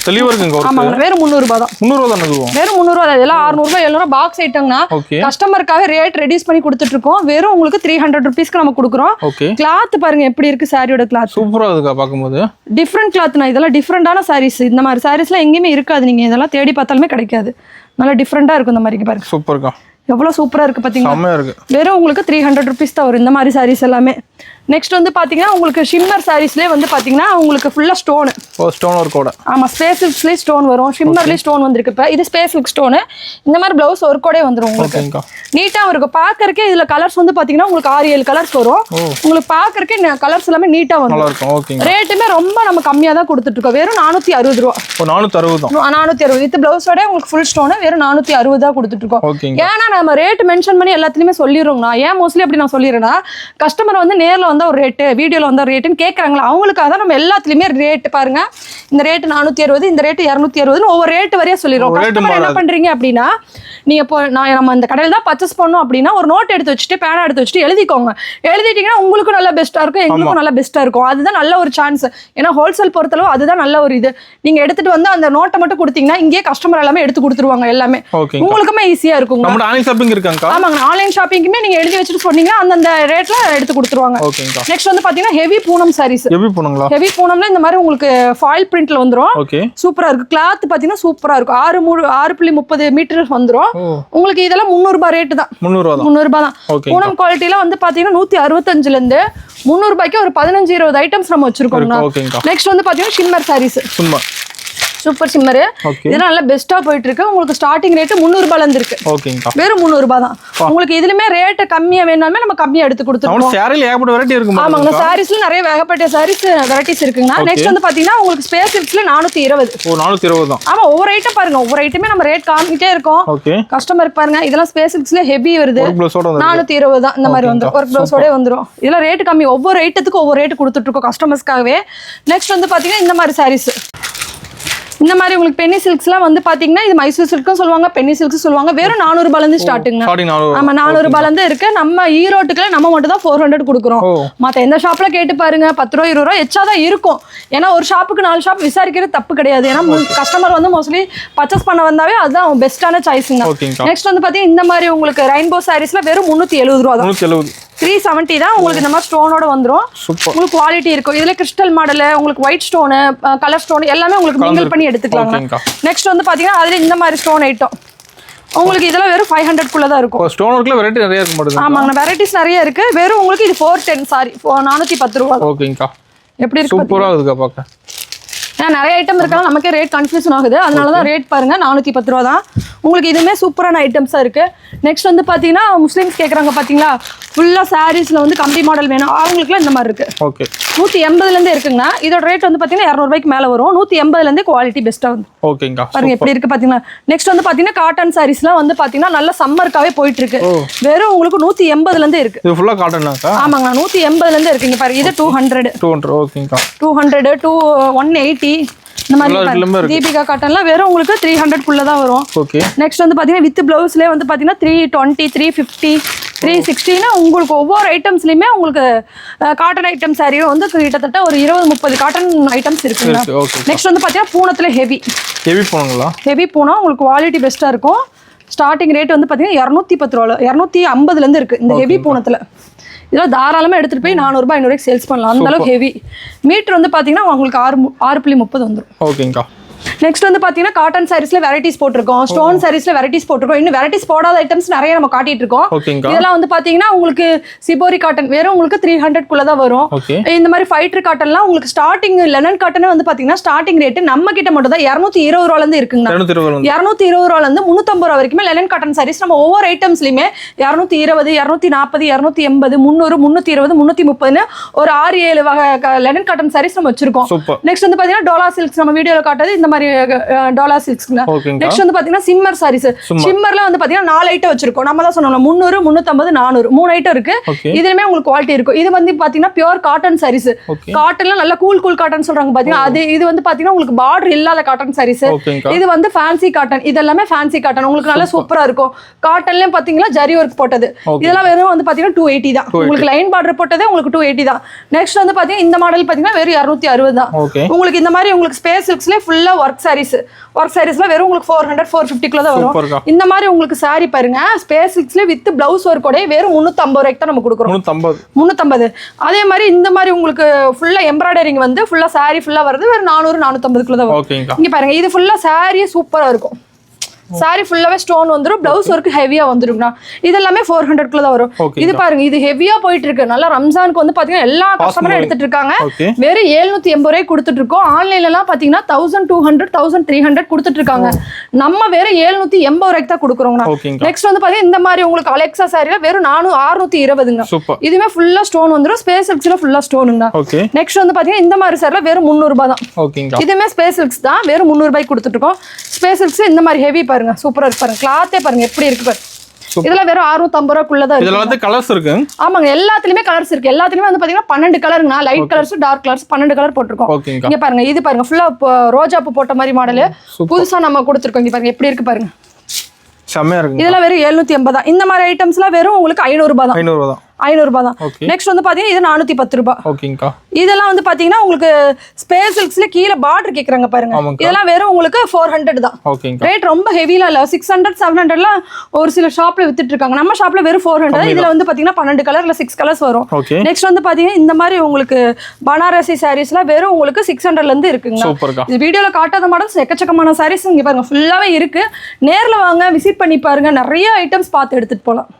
[SPEAKER 1] தெளிவா இருக்குங்க
[SPEAKER 2] ஆமாங்க வெறும் 300 ரூபாய் தான்
[SPEAKER 1] 300 ரூபாய் தான்
[SPEAKER 2] வெறும் 300 ரூபாய் இதெல்லாம் 600 ரூபாய் 700 ரூபாய் பாக்ஸ் ஐட்டம்னா கஸ்டமருக்காக ரேட் ரெடியூஸ் பண்ணி கொடுத்துட்டு இருக்கோம் வெறும் உங்களுக்கு 300 ரூபீஸ்க்கு நம்ம கொடுக்குறோம் கிளாத் பாருங்க எப்படி இருக்கு சாரியோட கிளாத்
[SPEAKER 1] சூப்பரா இருக்குக்கா பாக்கும்போது
[SPEAKER 2] டிஃபரெண்ட் கிளாத்னா இதெல்லாம் டிஃபரெண்டான சாரீஸ் இந்த மாதிரி சாரீஸ்லாம் எங்கேயுமே இருக்காது நீங்க இதெல்லாம் தேடி பார்த்தாலுமே கிடைக்காது நல்லா டிஃபரெண்டா இருக்கும் இந்த மாதிரி பாருங்க
[SPEAKER 1] சூப்பர்க்கா
[SPEAKER 2] எவ்வளவு சூப்பரா இருக்கு பாத்தீங்களா வெறும் உங்களுக்கு 300 ரூபீஸ் தான் வரும் இந்த மாதிரி சாரீஸ் எல்லாமே நெக்ஸ்ட் வந்து பாத்தீங்கன்னா உங்களுக்கு ஷிம்மர் சாரீஸ்லயே வந்து பாத்தீங்கன்னா உங்களுக்கு ஃபுல்லா ஸ்டோன்
[SPEAKER 1] ஒர்க் கூட
[SPEAKER 2] ஆமா ஸ்பேஸ் சில்க்ஸ்லயே ஸ்டோன் வரும் ஷிம்மர்லயே ஸ்டோன் வந்திருக்கு இப்ப இது ஸ்பேஸ் சில்க் ஸ்டோன் இந்த மாதிரி பிளவுஸ் ஒர்க் கூட வந்துரும் உங்களுக்கு நீட்டா இருக்கும் பாக்கறதுக்கே இதுல கலர்ஸ் வந்து பாத்தீங்கன்னா உங்களுக்கு 6-7 கலர்ஸ் வரும் உங்களுக்கு பாக்கறதுக்கே கலர்ஸ் எல்லாமே நீட்டா வந்துரும் ரேட்டுமே ரொம்ப நம்ம கம்மியா தான் கொடுத்துட்டு இருக்கோம் வெறும் 460 ரூபா 460 வித் பிளவுஸோட உங்களுக்கு ஃபுல் ஸ்டோன் வெறும் 460 தான் கொடுத்துட்டு இருக்கோம் ஏன்னா நம்ம ரேட் மென்ஷன் பண்ணி எல்லாத்துலயுமே சொல்லிடுறோம் நான் ஏன் மோஸ்ட்லி அப்படி நான் சொல்லிடுறேன்னா கஸ்டமர் வந்து நேர்ல வந்து வந்தா ஒரு ரேட்டு, வீடியோல வந்தா ஒரு ரேட்டுன்னு கேட்கறாங்களா, அவங்களுக்காக தான் நம்ம எல்லாத்துலயுமே ரேட் பாருங்க. இந்த ரேட் 460, இந்த ரேட் 260, ஒவ்வொரு ரேட் வரையா சொல்லிடுறோம். கஸ்டமர் என்ன பண்றீங்க அப்படின்னா, நீங்க இப்போ நம்ம இந்த கடையில் தான் பர்ச்சேஸ் பண்ணோம் அப்படின்னா ஒரு நோட் எடுத்து வச்சுட்டு பேனா எடுத்து வச்சுட்டு எழுதிக்கோங்க. எழுதிட்டீங்கன்னா உங்களுக்கும் நல்லா பெஸ்ட்டாக இருக்கும், எங்களுக்கும் நல்லா பெஸ்ட்டாக இருக்கும். அதுதான் நல்ல ஒரு சான்ஸ். ஏன்னா ஹோல்சேல் பொறுத்தளவு அதுதான் நல்ல ஒரு இது. நீங்க எடுத்துட்டு வந்து அந்த நோட்டை மட்டும் கொடுத்தீங்கன்னா இங்கே கஸ்டமர் எல்லாமே எடுத்து கொடுத்துருவாங்க. எல்லாமே உங்களுக்குமே ஈஸியா இருக்கும்.
[SPEAKER 1] ஆன்லைன் ஷாப்பிங் இருக்காங்க.
[SPEAKER 2] ஆமாங்க, ஆன்லைன் ஷாப்பிங்குமே நீங்க எழுதி வச்சுட்டு சொன்னீங்கன்னா அந்த ரேட்ல எடுத்து கொடுத்துருவாங்க. நெக்ஸ்ட் வந்து பாத்தீங்கன்னா ஹெவி பூனம் சாரீஸ். ஹெவி பூனம்ல இந்த மாதிரி உங்களுக்கு ஃபாயில் பிரிண்ட்ல வந்துரும். சூப்பரா இருக்கு. கிளாத் பாத்தீங்கன்னா சூப்பரா இருக்கும். 6.30 மீட்டர் வந்துரும். உங்களுக்கு இதெல்லாம் 300 ரூபாய் ரேட் தான். 300 ரூபாய் தான். பூனம் குவாலிட்டில வந்து பாத்தீங்கன்னா 165ல இருந்து 300 ரூபாய்க்கு ஒரு 15-20 ஐட்டம்ஸ் நம்ம வச்சிருக்கோம். நெக்ஸ்ட் வந்து பாத்தீங்கன்னா ஷிம்மர் சாரீஸ். Super shimmer. இதெல்லாம் நல்லா பெஸ்டா போயிட்டு இருக்கு. உங்களுக்கு ஸ்டார்டிங் ரேட் 300 ரூபாயில இருந்து இருக்கு. வெறும் 300 ரூபாய் தான். உங்களுக்கு இதுலயுமே ரேட் கம்மியா வேணாலுமே நம்ம கம்மியா எடுத்து கொடுத்துருவோம். ஆமாங்க, சாரீஸ்ல நிறைய வேகப்பட்ட சாரீஸ் வெரைட்டிஸ் இருக்குங்க. நெக்ஸ்ட் வந்து பாத்தீங்கன்னா உங்களுக்கு ஸ்பேஸ் சில்க்ஸ்ல 420 தான். ஆமா, ஒவ்வொரு ஐட்டம் பாருங்க, ஒவ்வொரு ஐட்டமே நம்ம ரேட் காமிக்கிட்டே இருக்கோம். கஸ்டமருக்கு பாருங்க, இதெல்லாம் ஸ்பேஸ் சில்க்ஸ்ல ஹெவி வருது. 420 தான். இந்த மாதிரி வந்து ஒர்க் ப்ளவுஸோட வந்துரும். இதெல்லாம் ரேட் கம்மி. ஒவ்வொரு ஐட்டத்துக்கு ஒவ்வொரு ரேட் கொடுத்துட்டு இருக்கோம் கஸ்டமர்ஸ்க்காகவே. நெக்ஸ்ட் வந்து பாத்தீங்கன்னா இந்த மாதிரி சாரீஸ். இந்த மாதிரி உங்களுக்கு பென்னி சில்க்ஸ்லாம் வந்து பாத்தீங்கன்னா இது மைசூர் சில்க்கும் சொல்லுவாங்க, பென்னி சில்க்ஸ் சொல்லுவாங்க. வெறும் 400 ரூபாயில இருந்து ஸ்டார்டிங். ஆமா, 400 ரூபாயில இருந்து இருக்கு. நம்ம ஈரோட்டுக்குள்ள நம்ம மட்டும் தான் 400 கொடுக்குறோம். மத்த எந்த ஷாப்ல கேட்டு பாருங்க 10 ரூபா 20 ரூபா எச்சாதான் இருக்கும். ஏன்னா ஒரு ஷாப்புக்கு 4 ஷாப் விசாரிக்கிறது தப்பு கிடையாது. ஏன்னா கஸ்டமர் வந்து மோஸ்ட்லி பர்ச்சேஸ் பண்ண வந்தாவே அதுதான் பெஸ்டான சாய்ஸுங்க. நெக்ஸ்ட் வந்து பாத்தீங்கன்னா இந்த மாதிரி உங்களுக்கு ரெயின்போ சாரீஸ்ல வெறும் 370 ரூபா தான். 370 தான். உங்களுக்கு இந்த மாதிரி ஸ்டோனோட வந்துரும். உங்களுக்கு குவாலிட்டி இருக்கும். இதுல கிறிஸ்டல் மாடல், உங்களுக்கு ஒயிட் ஸ்டோன், கலர் ஸ்டோன் எல்லாமே உங்களுக்கு மிங்கிள் பண்ணி எடுத்துக்கலாம். நெக்ஸ்ட் வந்து பாத்தீங்கன்னா அதுல இந்த மாதிரி ஸ்டோன் ஐட்டம் உங்களுக்கு இதெல்லாம் வெறும் 500 குள்ள தான் இருக்கும். ஸ்டோன் ஒர்க்ல வெரைட்டி நிறைய இருக்கு மட்டும். ஆமாங்க, வெரைட்டிஸ் நிறைய இருக்கு. வெறும் உங்களுக்கு இது 410 ரூபாய். ஓகேங்கா, எப்படி இருக்கு? சூப்பரா இருக்குக்கா பாக்க. ஏன்னா நிறைய ஐட்டம் இருக்கலாம், நமக்கே ரேட் கன்ஃபியூஷன் ஆகுது. அதனால தான் ரேட் பாருங்க 410 ரூபா தான். உங்களுக்கு இதுவுமே சூப்பரான ஐட்டம்ஸாக இருக்கு. நெக்ஸ்ட் வந்து பார்த்தீங்கன்னா முஸ்லீம்ஸ் கேட்குறாங்க பார்த்தீங்களா, ஃபுல்லாக சாரீஸில் வந்து கம்பி மாடல் வேணும், அவங்களுக்குலாம் இந்த மாதிரி இருக்கு. 180லேருந்தே இருக்குங்க. இதோட ரேட் வந்து பார்த்தீங்கன்னா 200 ரூபாய்க்கு மேலே வரும். 180லேருந்தே குவாலிட்டி பெஸ்ட்டாக வந்து. ஓகேங்க, பாருங்க எப்படி இருக்கு பார்த்தீங்கன்னா. நெக்ஸ்ட் வந்து பார்த்தீங்கன்னா காட்டன் சாரீஸ்லாம் வந்து பார்த்தீங்கன்னா நல்ல சம்மருக்காகவே போயிட்டு இருக்கு. வெறும் உங்களுக்கு 180லேருந்தே இருக்கு. இது ஃபுல்லாக காட்டன். ஆமாங்க, 180லேருந்தே இருக்குங்க. பாருங்க, இது 200. ஓகேங்க, 200 to 180 இந்த மாதிரி தீபிகா காட்டன்ல வெறும் உங்களுக்கு 300 குள்ள தான் வரும். நெக்ஸ்ட் வந்து பாத்தீங்கன்னா வித் பிளவுஸ்லயே வந்து பாத்தீங்கன்னா 320, 350, 360 உங்களுக்கு ஒவ்வொரு ஐட்டம்ஸ்லயுமே உங்களுக்கு காட்டன் ஐட்டம் சாரியே வந்து கிட்டத்தட்ட ஒரு 20-30 காட்டன் ஐட்டம்ஸ் இருக்குங்க. நெக்ஸ்ட் வந்து பாத்தீங்கன்னா பூனத்துல ஹெவி பூனம் உங்களுக்கு குவாலிட்டி பெஸ்டா இருக்கும். ஸ்டார்டிங் ரேட் வந்து பாத்தீங்கன்னா 210 ரூபா 250ல இருந்து இருக்கு இந்த ஹெவி பூனத்துல. இதெல்லாம் தாராளமாக எடுத்துகிட்டு போய் 400 ரூபாய் 500 ரூபாய்க்கு சேல்ஸ் பண்ணலாம். அந்த அளவுக்கு ஹெவி. மீட்டர் வந்து பார்த்தீங்கன்னா உங்களுக்கு 6.30 வந்துடும். ஓகேங்கா. நெக்ஸ்ட் வந்து பாத்தீங்கன்னா காட்டன் சாரீஸ்ல வெரைட்டிஸ் போட்டிருக்கோம், ஸ்டோன் சாரீஸ்ல வெரைட்டிஸ் போட்டிருக்கோம். இன்னும் வெரைட்டிஸ் போடாத ஐட்டம்ஸ் நிறைய நம்ம காட்டிட்டு இருக்கோம். இதெல்லாம் வந்து பாத்தீங்கன்னா உங்களுக்கு சிபோரி காட்டன் வெறும் உங்களுக்கு 300 குள்ள தான் வரும். இந்த மாதிரி ஃபைட்டர் காட்டன்லாம் உங்களுக்கு ஸ்டார்டிங் லெனன் காட்டனே வந்து பாத்தீங்கன்னா ஸ்டார்டிங் ரேட் நம்ம கிட்ட மட்டும் தான் 220 ரூபாயில இருந்து இருக்குங்க. 220 ரூபாயில இருந்து 350 ரூபாய் வரைக்கும் லெனன் காட்டன் சாரீஸ் நம்ம ஒவ்வொரு ஐட்டம்ஸ்லயுமே 220, 240, 280, 300, 320, 330 ஒரு 6-7 வகை லெனன் காட்டன் சாரீஸ் நம்ம வச்சிருக்கோம். நெக்ஸ்ட் வந்து பாத்தீங்கன்னா டோலா சில்க்ஸ் நம்ம வீடியோல காட்டுறது இந்த மாதிரி டாலா சில்க்ஸ்ங்க. நெக்ஸ்ட் வந்து பாத்தீங்கன்னா சிம்மர் சாரீஸ். சிம்மர்ல வந்து பாத்தீங்கன்னா 4 ஐட்டம் வச்சிருக்கோம். நம்ம தான் சொன்னோம் 300, 350, 400 3 ஐட்டம் இருக்கு. இதுலயுமே உங்களுக்கு குவாலிட்டி இருக்கும். இது வந்து பாத்தீங்கன்னா பியூர் காட்டன் சாரீஸ். காட்டன்ல நல்ல கூல் காட்டன் சொல்றாங்க பாத்தீங்கன்னா அது. இது வந்து பாத்தீங்கன்னா உங்களுக்கு பார்டர் இல்லாத காட்டன் சாரீஸ். இது வந்து ஃபேன்சி காட்டன். இதெல்லாமே ஃபேன்சி காட்டன் உங்களுக்கு நல்லா சூப்பரா இருக்கும். காட்டன்லயும் பாத்தீங்கன்னா ஜரி ஒர்க் போட்டது. இதெல்லாம் வெறும் வந்து பாத்தீங்கன்னா 280 தான். உங்களுக்கு லைன் பார்டர் போட்டதே உங்களுக்கு 280 தான். நெக்ஸ்ட் வந்து பாத்தீங்கன்னா இந்த மாடல் பாத்தீங்கன்னா வெறும் 260 தான். உங்களுக்கு இந்த மாதிரி உங்களுக்கு ஸ்பேஸ் சில்க்ஸ்ல ஃபுல்லா ஒர்க் சாரீஸ்ல வெறும் உங்களுக்கு 400, 450 குள்ள தான் வரும். இந்த மாதிரி உங்களுக்கு சாரி பாருங்க ஸ்பேஸ் சில்க்ஸ்ல வித் பிளவுஸ் ஒர்க்கோட வெறும் 350 ரூபாய்க்கு தான் நம்ம கொடுக்குறோம். 350. அதே மாதிரி இந்த மாதிரி உங்களுக்கு ஃபுல்லா எம்ப்ராய்டரிங் வந்து ஃபுல்லா சாரி ஃபுல்லா வருது வெறும் 400, 450 குள்ள தான் வரும். இங்க பாருங்க இது ஃபுல்லா சாரியே சூப்பரா இருக்கும். சாரி ஃபுல்லாவே ஸ்டோன் வந்துரும். பிளவுஸ் ஒர்க் ஹெவியா வந்துரும்னா இது எல்லாமே 400 குள்ள தான் வரும். இது பாருங்க இது ஹெவியா போயிட்டு இருக்கு. நல்லா ரம்ஜானுக்கு வந்து பாத்தீங்கன்னா எல்லா கஸ்டமரும் எடுத்துட்டு இருக்காங்க. வெறும் 780 ரூபாய் கொடுத்துட்டு இருக்கோம். ஆன்லைன்ல எல்லாம் பாத்தீங்கன்னா 1200, 1300 கொடுத்துட்டு இருக்காங்க. நம்ம வெறும் 780 ரூபாய்க்கு தான் கொடுக்குறோம். நெக்ஸ்ட் வந்து பாத்தீங்கன்னா இந்த மாதிரி உங்களுக்கு அலெக்சா சாரில வெறும் 620ங்க. இதுமே ஃபுல்லா ஸ்டோன் வந்துரும். ஸ்பேஸ் சில்க்ஸ்ல ஃபுல்லா ஸ்டோனுங்க. நெக்ஸ்ட் வந்து பாத்தீங்கன்னா இந்த மாதிரி சாரில வெறும் 300 ரூபாய் தான். இதுமே ஸ்பேஸ் சில்க்ஸ் தான். வெறும் 300 ரூபாய்க்கு கொடுத்துட்டு இருக்கோம். ஸ்பேஸ் சில்க்ஸ் இந்த மாதிரி ஹெவி பாருங்க சூப்பரா இருக்கு. பாருங்க கிளாத்தே பாருங்க எப்படி இருக்கு பாருங்க. இதெல்லாம் வெறும் 650 ரூபாய்க்குள்ள தான்
[SPEAKER 1] இதுல வந்து கலர்ஸ் இருக்கு.
[SPEAKER 2] ஆமாங்க, எல்லாத்துலயுமே கலர்ஸ் இருக்கு. எல்லாத்துலயுமே வந்து பாத்தீங்கன்னா 12 கலருங்க. Light colours, dark colours 12 colour போட்டுருக்கோம்.
[SPEAKER 1] ஓகேங்கா.
[SPEAKER 2] இங்க பாருங்க, இது பாருங்க ஃபுல்லா ரோஜா பூ போட்ட மாதிரி மாடல் புதுசா நம்ம கொடுத்துருக்கோம். இங்க பாருங்க எப்படி இருக்கு பாருங்க,
[SPEAKER 1] செமையா இருக்கு.
[SPEAKER 2] இதெல்லாம் வெறும் 780 தான். இந்த மாதிரி ஐட்டம்ஸ்லாம் வெறும் உங்களுக்கு 500 ரூபாய் தான்.
[SPEAKER 1] 500 தான்.
[SPEAKER 2] 500 ரூபாய் தான். நெக்ஸ்ட் வந்து பாத்தீங்கன்னா இது 410 ரூபாய்.
[SPEAKER 1] ஓகேங்கா.
[SPEAKER 2] இதெல்லாம் வந்து பாத்தீங்கன்னா உங்களுக்கு ஸ்பேஸ் சில்க்ஸ்ல கீழ பார்டர் கேக்குறாங்க பாருங்க. இதெல்லாம் வெறும் உங்களுக்கு 400 தான்.
[SPEAKER 1] ஓகேங்கா.
[SPEAKER 2] ரேட் ரொம்ப ஹெவியா இல்ல. 600 700லாம் ஒரு சில ஷாப்ல வித்துட்டு இருக்காங்க. நம்ம ஷாப்ல வெறும் 400. இதுல வந்து பாத்தீங்கன்னா 12 கலர்ல 6 கலர்ஸ் வரும். நெக்ஸ்ட் வந்து பாத்தீங்கன்னா இந்த மாதிரி உங்களுக்கு பனாரசி சாரீஸ்லாம் வெறும் உங்களுக்கு 600ல இருந்து இருக்குங்க.
[SPEAKER 1] சூப்பர்க்கா.
[SPEAKER 2] இது வீடியோல காட்டாத மாடல்ஸ் எக்கச்சக்கமான சாரீஸ் இங்க பாருங்க ஃபுல்லாவே இருக்கு. நேர்ல வாங்க, விசிட் பண்ணி பாருங்க, நிறைய ஐட்டம்ஸ் பார்த்து எடுத்துட்டு போலாம்.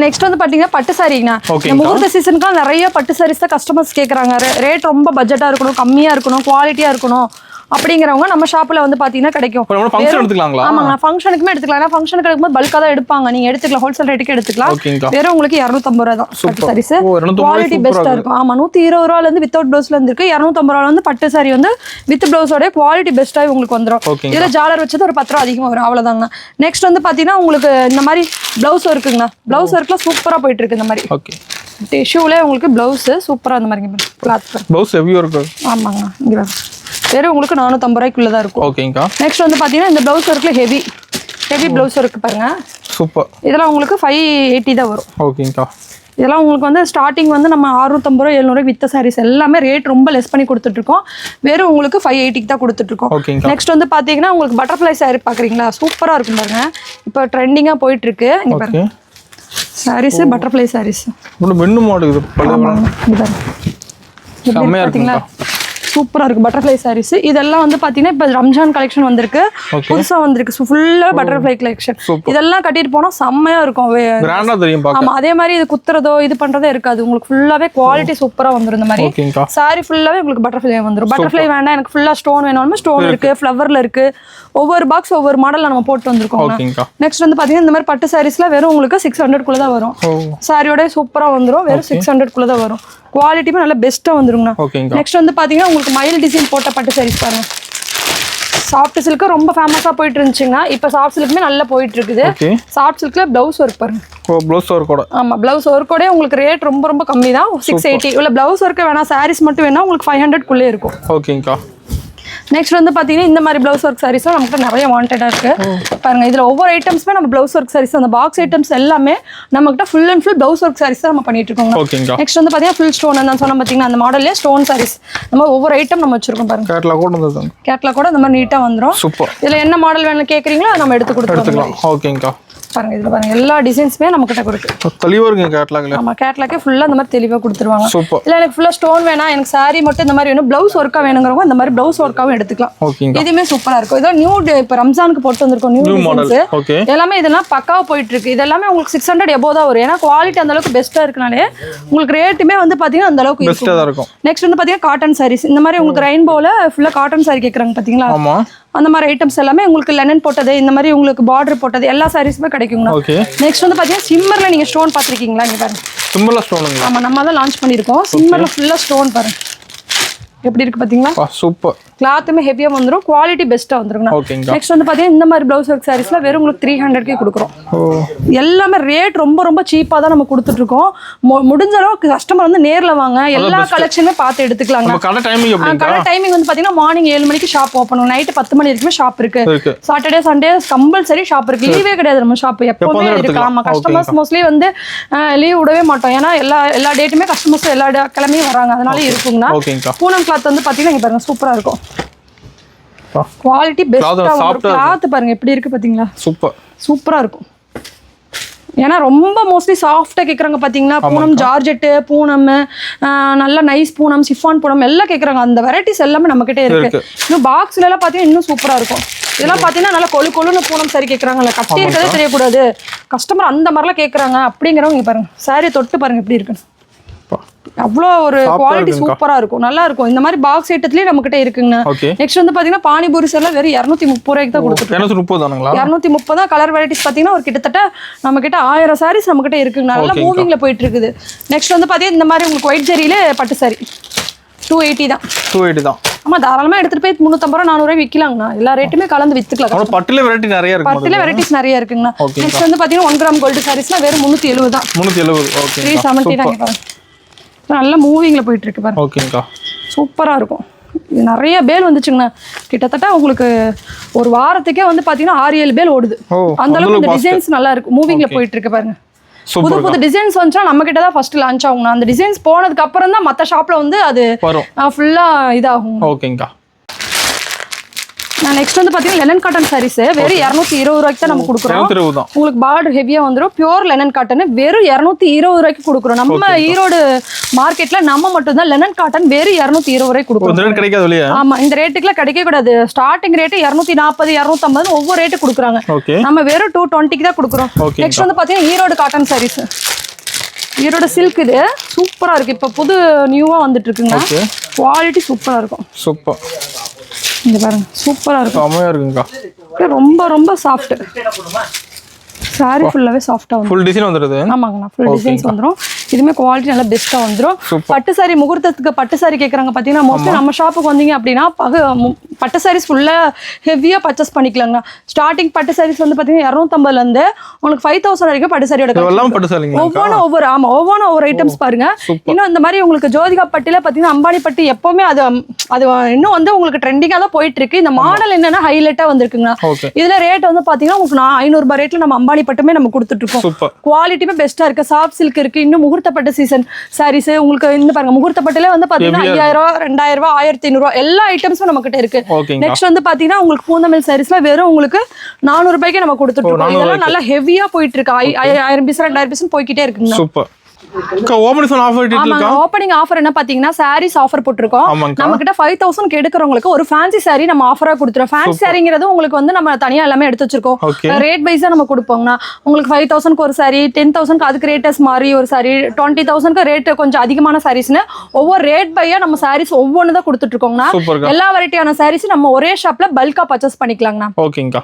[SPEAKER 2] நெக்ஸ்ட் வந்து பாத்தீங்கன்னா பட்டு சாரிங்கண்ணா. முகூர்த்த சீசனுக்குலாம் நிறைய பட்டு சாரீஸ் தான் கஸ்டமர்ஸ் கேட்குறாங்க. ரேட் ரொம்ப பட்ஜெட்டா இருக்கணும், கம்மியா இருக்கணும், குவாலிட்டியா இருக்கணும் அப்படிங்கிறவங்க நம்ம ஷாப்ல வந்து பாத்தீங்கன்னா கிடைக்கும். ஆமாங்க, ஃபங்க்ஷனுக்குமே எடுத்துக்கலாம். ஏன்னா ஃபங்க்ஷனுக்கு எடுக்கும்போது பல்கா தான் எடுப்பாங்க. நீங்க எடுத்துக்கலாம், ஹோல்சேல் ரேட்டுக்கு எடுத்துக்கலாம். வெறும் உங்களுக்கு 250 ரூபாய் தான் பட்டு சாரீஸ். குவாலிட்டி பெஸ்டா இருக்கும். ஆமா, 120 ரூபாயில இருந்து வித்தவுட் பிளவுஸ்ல இருந்து இருக்கு. 250 ரூபாயில வந்து பட்டு சாரி வந்து வித் பிளவுஸோட குவாலிட்டி பெஸ்டா உங்களுக்கு வந்துடும். இதுல ஜாலர் வச்சது ஒரு 10 ரூபா அதிகமா வரும், அவ்வளவுதாங்க. நெக்ஸ்ட் வந்து பாத்தீங்கன்னா உங்களுக்கு இந்த மாதிரி பிளவுஸ் இருக்குங்க. பிளவுஸ் ஒர்க்லாம் சூப்பரா போயிட்டு இருக்கு. இந்த மாதிரி டிஷ்யூல உங்களுக்கு பிளவுஸ் சூப்பரா இந்த மாதிரி கிளாத்
[SPEAKER 1] பிளவுஸ் ஹெவியா இருக்கு.
[SPEAKER 2] ஆமாங்க, இங்க வெறும் உங்களுக்கு 450 ரூபாய்க்குள்ள தான் இருக்கும்.
[SPEAKER 1] ஓகேங்கா.
[SPEAKER 2] நெக்ஸ்ட் வந்து பாத்தீங்கன்னா இந்த பிளவுஸ் ஒர்க்ல ஹெவி பிளவுஸ் ஒர்க் பாருங்க,
[SPEAKER 1] சூப்பர்.
[SPEAKER 2] இதெல்லாம் உங்களுக்கு 580 தான் வரும்.
[SPEAKER 1] ஓகேங்கா.
[SPEAKER 2] இதெல்லாம் உங்களுக்கு வந்து ஸ்டார்டிங் வந்து நம்ம 650 ரூபா 700 வித்த சாரீஸ் எல்லாமே ரேட் ரொம்ப லெஸ் பண்ணி கொடுத்துட்டு இருக்கோம். வெறும் உங்களுக்கு 580 தான் கொடுத்துட்டு இருக்கோம். நெக்ஸ்ட் வந்து பாத்தீங்கன்னா உங்களுக்கு பட்டர்ஃப்ளை சாரி பாக்குறீங்களா, சூப்பரா இருக்கும் பாருங்க. இப்போ ட்ரெண்டிங்கா போயிட்டு இருக்கு. இங்க பாருங்க சாரீஸ், பட்டர்ஃப்ளை சாரீஸ்.
[SPEAKER 1] வெண்ணு மாடுது
[SPEAKER 2] பாத்தீங்களா, சூப்பரா இருக்கு பட்டர்ஃப்ளை சாரீஸ். இதெல்லாம் வந்து பாத்தீங்கன்னா இப்ப ரம்ஜான் கலெக்ஷன் வந்திருக்கு, புதுசா வந்திருக்கு, ஃபுல்லா பட்டர்ஃப்ளை கலெக்ஷன். இதெல்லாம் கட்டிட்டு போனா செம்மையா இருக்கும்,
[SPEAKER 1] கிராண்டா தெரியும் பார்க்க.
[SPEAKER 2] ஆமா, அதே மாதிரி இது குத்துறதோ இது பண்றதோ இருக்காது. உங்களுக்கு ஃபுல்லாவே குவாலிட்டி சூப்பரா வந்துரும். இந்த மாதிரி சாரி ஃபுல்லாவே உங்களுக்கு பட்டர்ஃப்ளை வந்துரும். பட்டர்ஃப்ளை வேண்டாம் எனக்கு ஃபுல்லா ஸ்டோன் வேணும்னா ஸ்டோன் இருக்கு, ஃப்ளவர்ல இருக்கு. ஒவ்வொரு பாக்ஸ் ஒவ்வொரு மாடல்ல நம்ம போட்டு வந்திருக்கோம். நெக்ஸ்ட் வந்து பாத்தீங்கன்னா இந்த மாதிரி பட்டு சாரீஸ்ல வெறும் உங்களுக்கு 600 குள்ள தான் வரும். சாரியோட சூப்பரா வந்துரும். வெறும் 600 குள்ள தான் வரும். குவாலிட்டியுமே நல்ல பெஸ்டா வந்துருங்கண்ணா. நெக்ஸ்ட் வந்து பாத்தீங்கன்னா உங்களுக்கு மயில் டிசைன் போட்ட பட்டு சாரீஸ் பாருங்க. சாஃப்ட் சில்க் ரொம்ப ஃபேமஸா போயிட்டு இருந்துச்சுங்க. இப்போ சாஃப்ட் சில்க்குமே நல்லா போயிட்டு இருக்குது. சாஃப்ட் சில்க்ல பிளவுஸ் ஒர்க் பாருங்க.
[SPEAKER 1] பிளவுஸ் ஒர்க்கோட. ஆமா,
[SPEAKER 2] பிளவுஸ் ஒர்க்கோட உங்களுக்கு ரேட் ரொம்ப ரொம்ப கம்மி தான், 680. இல்ல பிளவுஸ் ஒர்க் வேணா சாரீஸ் மட்டும் வேணா உங்களுக்கு 500 குள்ளே இருக்கும்.
[SPEAKER 1] ஓகேங்கா.
[SPEAKER 2] நெக்ஸ்ட் வந்து பாத்தீங்கன்னா இந்த மாதிரி பிளவுஸ் ஒர்க் சாரீஸ்லாம் நமக்கு நிறைய வாண்டடா இருக்கு பாருங்க. இதுல ஒவ்வொரு ஐட்டம்ஸ்மே நம்ம பிளவுஸ் ஒர்க் சாரீஸ், அந்த பாக்ஸ் ஐட்டம்ஸ் எல்லாமே நம்மகிட்ட full and full blouse work saris தான் நம்ம பண்ணிட்டு இருக்கோம். நெக்ஸ்ட் வந்து பாத்தீங்கன்னா ஃபுல் ஸ்டோன் நான் சொன்ன பாத்தீங்கன்னா அந்த மாடல்ல ஸ்டோன் சாரீஸ் நம்ம ஒவ்வொரு ஐட்டம் நம்ம வச்சிருக்கோம் பாருங்க. கேட்லாக் கூட இந்த மாதிரி நீட்டா வந்துரும். இதுல என்ன மாடல் வேணும் கேக்குறீங்களோ நம்ம எடுத்து கொடுத்துருவோம்.
[SPEAKER 1] ஓகேங்கா.
[SPEAKER 2] பாருங்க இதுல பாருங்க எல்லா டிசைன்ஸ்மே நம்ம கிட்ட இருக்கு.
[SPEAKER 1] தெளிவா இருக்கு கேட்லாக்ல.
[SPEAKER 2] ஆமா, கேட்லாக்கே ஃபுல்லா இந்த மாதிரி தெளிவா கொடுத்துருவாங்க. இல்ல எனக்கு ஃபுல்லா ஸ்டோன் வேணா, எனக்கு சாரி மட்டும் இந்த மாதிரி வேணும், பிளவுஸ் ஒர்க்கா வேணுங்கிறவங்க இந்த மாதிரி பிளவுஸ் ஒர்க்காவும் எடுத்துக்கலாம். இதுமே சூப்பரா இருக்கும். இதெல்லாம் நியூ இப்ப ரம்ஜானுக்கு போட்டு வந்திருக்கோம் நியூ டிசைன்ஸ். எல்லாமே இதெல்லாம் பக்காவா போயிட்டு இருக்கு. இதெல்லாமே உங்களுக்கு 600 எபோ தான் வரும். ஏன்னா குவாலிட்டி அந்த அளவுக்கு பெஸ்டா இருக்கனாலே உங்களுக்கு ரேட்டுமே வந்து பாத்தீங்கன்னா அந்த அளவுக்கு இருக்கும். நெக்ஸ்ட் வந்து பாத்தீங்கன்னா காட்டன் சாரீஸ். இந்த மாதிரி உங்களுக்கு ரெயின்போல ஃபுல்லா காட்டன் சாரி கேக்குறாங்க பாத்தீங்களா, அந்த மாதிரி ஐட்டம்ஸ் எல்லாமே உங்களுக்கு லெனன் போட்டது, இந்த மாதிரி உங்களுக்கு பார்டர் போட்டது எல்லா சாரீஸுமே கிடைக்குங்க. நெக்ஸ்ட் வந்து பாத்தீங்கன்னா சிம்மர்ல நீங்க ஸ்டோன் பாத்திருக்கீங்களா, இங்க பாருங்க.
[SPEAKER 1] சிம்மர்ல ஸ்டோன்.
[SPEAKER 2] ஆமா, நம்ம தான் லான்ச் பண்ணிருக்கோம். சிம்மர்ல ஃபுல்லா ஸ்டோன் பாருங்க எப்படி இருக்கு பாத்தீங்களா,
[SPEAKER 1] சூப்பர்.
[SPEAKER 2] கிளாத்துமே ஹெவியா வந்துரும், குவாலிட்டி பெஸ்டா வந்துருங்க. நெக்ஸ்ட் வந்து பாத்தீங்கன்னா இந்த மாதிரி பிளவுஸ் ஒர்க் சாரீஸ்ல வெறும் உங்களுக்கு 300 கொடுக்குறோம். எல்லாமே ரேட் ரொம்ப ரொம்ப சீப்பா தான் நம்ம கொடுத்துட்டு இருக்கோம். முடிஞ்ச அளவுக்கு கஸ்டமர் வந்து நேர்ல வாங்க, எல்லா கலெக்ஷனுமே பார்த்து எடுத்துக்கலாங்க. கடை டைமிங் வந்து பாத்தீங்கன்னா மார்னிங் 7 மணிக்கு ஷாப் ஓபன், நைட் 10 மணி வரைக்கும் ஷாப் இருக்கு. சாட்டர்டே சண்டே கம்பல்சரி ஷாப் இருக்கு, லீவே கிடையாது. நம்ம ஷாப் எப்பவுமே இருக்கு. ஆமா, கஸ்டமர்ஸ் மோஸ்ட்லி வந்து லீவ் விடவே மாட்டோம். ஏன்னா எல்லா டேட்டுமே கஸ்டமர்ஸ் எல்லா கிழமையும் வராங்க, அதனால இருக்குங்கண்ணா. பூனம் கிளாத் வந்து பாத்தீங்கன்னா இங்க பாருங்க சூப்பரா இருக்கும். குவாலிட்டி பெஸ்டா வரும். கிளாத் பாருங்க எப்படி இருக்கு பாத்தீங்களா, சூப்பரா இருக்கும். ஏன்னா ரொம்ப மோஸ்ட்லி சாஃப்டா கேக்குறாங்க பாத்தீங்களா, பூனம் ஜார்ஜெட், பூனம் நல்ல நைஸ் பூனம், சிஃபான் பூனம் எல்லாம் கேக்குறாங்க. அந்த வெரைட்டிஸ் எல்லாமே நம்ம கிட்ட இருக்கு. இன்னும் பாக்ஸ்ல எல்லாம் பாத்தீங்கன்னா இன்னும் சூப்பரா இருக்கும். இதெல்லாம் பாத்தீங்கன்னா நல்லா கொழுன்னு பூனம் சரி கேக்குறாங்கல்ல, கட்டி இருக்கதே தெரியக்கூடாது, கஸ்டமர் அந்த மாதிரிலாம் கேக்குறாங்க. அப்படிங்கிறவங்க பாருங்க சாரி தொட்டு பாருங்க எப்படி இருக்கு, அவ்வளோ ஒரு குவாலிட்டி சூப்பரா இருக்கும், நல்லா இருக்கும். இந்த மாதிரி பாக்ஸ் ஐட்டத்துலயே நம்ம கிட்ட இருக்குங்க. நெக்ஸ்ட் வந்து பாத்தீங்கன்னா பானிபூரி எல்லாம் வெறும் 230 ரூபாய்க்கு தான் கொடுத்துருக்கோம். 230 தான். கலர் வெரைட்டிஸ் பாத்தீங்கன்னா ஒரு கிட்டத்தட்ட நம்ம கிட்ட 1000 சாரீஸ் நம்ம கிட்ட இருக்குங்க. நல்லா மூவிங்ல போயிட்டு இருக்குது. நெக்ஸ்ட் வந்து பாத்தீங்கன்னா இந்த மாதிரி உங்களுக்கு ஒயிட் ஜெரியில பட்டு சாரி 280 தான். ஆமா தாராளமா எடுத்துட்டு போய் 350 ரூபா 400 ரூபாய் விக்கலாங்கண்ணா. எல்லா ரேட்டுமே கலந்து வித்துக்கலாம்.
[SPEAKER 1] அப்புறம் பட்டுல வெரைட்டி நிறைய இருக்கு.
[SPEAKER 2] பட்டுல வெரைட்டிஸ் நிறைய இருக்குங்கண்ணா. நெக்ஸ்ட் வந்து பாத்தீங்கன்னா 1 கிராம் கோல்டு சாரீஸ்னா வெறும் 370 தான்.
[SPEAKER 1] 370. ஓகே.
[SPEAKER 2] 370 தான் பாருங்க. நல்ல மூவிங்ல போயிட்டு இருக்கு பாருங்க.
[SPEAKER 1] ஓகேங்கா.
[SPEAKER 2] சூப்பரா இருக்கும். நிறைய பேல் வந்துச்சுங்கண்ணா. கிட்டத்தட்ட உங்களுக்கு ஒரு வாரத்துக்கே வந்து பாத்தீங்கன்னா 6-7 பேல் ஓடுது. அந்த அளவுக்கு இந்த டிசைன்ஸ் நல்லா இருக்கு. மூவிங்ல போயிட்டு இருக்கு பாருங்க. புது புது டிசைன்ஸ் வந்துச்சா நம்ம கிட்ட தான் ஃபர்ஸ்ட் லான்ச் ஆகும்னா. அந்த டிசைன்ஸ் போனதுக்கு அப்புறம் தான் மற்ற ஷாப்ல வந்து அது ஃபுல்லா இதாகும்.
[SPEAKER 1] ஓகேங்கா.
[SPEAKER 2] நான் நெக்ஸ்ட் வந்து பாத்தீங்கன்னா லெனன் காட்டன் சாரீஸ் வெறும் 220 ரூபாய்க்கு தான் நம்ம கொடுக்குறோம். உங்களுக்கு பார்டர் ஹெவியா வந்துடும். பியூர் லெனன் காட்டன் வெறும் 220 ரூபாய்க்கு கொடுக்குறோம். நம்ம ஈரோடு மார்க்கெட்ல நம்ம மட்டும் தான் லெனன் காட்டன் வெறும் 220 ரூபாய்க்கு கொடுக்குறோம். ஆமா இந்த ரேட்டுக்குலாம் கிடைக்க கூடாது. ஸ்டார்டிங் ரேட் 240 250 ஒவ்வொரு ரேட்டு கொடுக்குறாங்க. நம்ம வெறும் 220 தான் கொடுக்குறோம். நெக்ஸ்ட் வந்து பாத்தீங்கன்னா ஈரோடு காட்டன் சாரீஸ். ஈரோட சில்க் இது சூப்பரா இருக்கு. இப்ப புது நியூவா வந்துட்டு இருக்குங்க. குவாலிட்டி சூப்பரா இருக்கும்.
[SPEAKER 1] சூப்பர்.
[SPEAKER 2] இங்க பாருங்க சூப்பரா இருக்கும்.
[SPEAKER 1] செமையா இருக்குங்கா.
[SPEAKER 2] ரொம்ப ரொம்ப சாஃப்ட். சாரி ஃபுல்லாவே சாஃப்ட்டா வந்து
[SPEAKER 1] ஃபுல் டிசைன் வந்துருது.
[SPEAKER 2] ஆமாங்கண்ணா ஃபுல் டிசைன்ஸ் வந்துரும். இதுமே குவாலிட்டி நல்லா பெஸ்ட்டா வந்துரும். பட்டு சாரி முகூர்த்தத்துக்கு பட்டு சாரி கேக்குறாங்க பாத்தீங்கன்னா மோஸ்ட்லி நம்ம ஷாப்புக்கு வந்தீங்க அப்படின்னா பட்டு சாரீஸ் ஃபுல்லா ஹெவியா பர்ச்சேஸ் பண்ணிக்கலாங்க. ஸ்டார்டிங் பட்டு சாரீஸ் வந்து பாத்தீங்கன்னா 250 ல இருந்து உங்களுக்கு 5000 வரைக்கும் பட்டு சாரியோட ஒவ்வொரு ஐட்டம்ஸ் பாருங்க. இன்னும் இந்த மாதிரி உங்களுக்கு ஜோதிகா பட்டில பாத்தீங்கன்னா அம்பானி பட்டு எப்பவுமே அது இன்னும் வந்து உங்களுக்கு ட்ரெண்டிங்கா தான் போயிட்டு இருக்கு. இந்த மாடல் என்னன்னா ஹைலைட்டா வந்திருக்குங்க. இதுல ரேட் வந்து பாத்தீங்கன்னா உங்களுக்கு 500 ரூபாய் ரேட்ல நம்ம அம்பானி பட்டுமே நம்ம கொடுத்துட்டு இருக்கோம். குவாலிட்டியுமே பெஸ்டா இருக்கு. சாஃப்ட் சில்க் இருக்கு. இன்னும் முகூர்த்த பட்டு சீசன் சாரீஸ் உங்களுக்கு இந்த பாருங்க முகூர்த்த பட்டுல வந்து பாத்தீங்கன்னா 5000 ரூபாய் 2000 ரூபாய் 1500 ரூபாய் எல்லா ஐட்டம்ஸும் நம்ம கிட்ட இருக்கு. நெக்ஸ்ட் வந்து பாத்தீங்கன்னா உங்களுக்கு பூந்தமிழ் சாரீஸ்ல வெறும் உங்களுக்கு 400 ரூபாய்க்கு நம்ம கொடுத்துட்டு இருக்கோம். இதெல்லாம் நல்லா ஹெவியா போயிட்டு இருக்கு. 1000 பீஸ் 2000 பீஸ் போய்கிட்டே இருக்குங்க.
[SPEAKER 1] சூப்பர்.
[SPEAKER 2] ஓப்பனிங் ஆஃபர் என்ன பாத்தீங்கன்னா சாரீஸ் ஆஃபர் போட்டுருக்கோம். நம்ம கிட்ட 5000 எடுக்கிறவங்களுக்கு ஒரு ஃபேன்சி சாரி நம்ம ஆஃபரா கொடுத்துறோம். ஃபேன்சி சாரிங்கிறது உங்களுக்கு வந்து நம்ம தனியா எல்லாமே எடுத்து வச்சிருக்கோம். ரேட் வைஸா நம்ம கொடுப்போம்னா உங்களுக்கு 5000 ஒரு சாரி 10,000 அதுக்கு ரேட்டஸ் மாதிரி ஒரு சாரி 20,000 ரேட் கொஞ்சம் அதிகமான சாரீஸ்னு ஒவ்வொரு ரேட் பையா நம்ம சாரீஸ் ஒவ்வொன்னு தான் கொடுத்துட்டு இருக்கோம்னா எல்லா வெரைட்டியான சாரீஸ் நம்ம ஒரே ஷாப்ல பல்கா பர்ச்சேஸ் பண்ணிக்கலாங்கண்ணா.
[SPEAKER 1] ஓகேங்கா.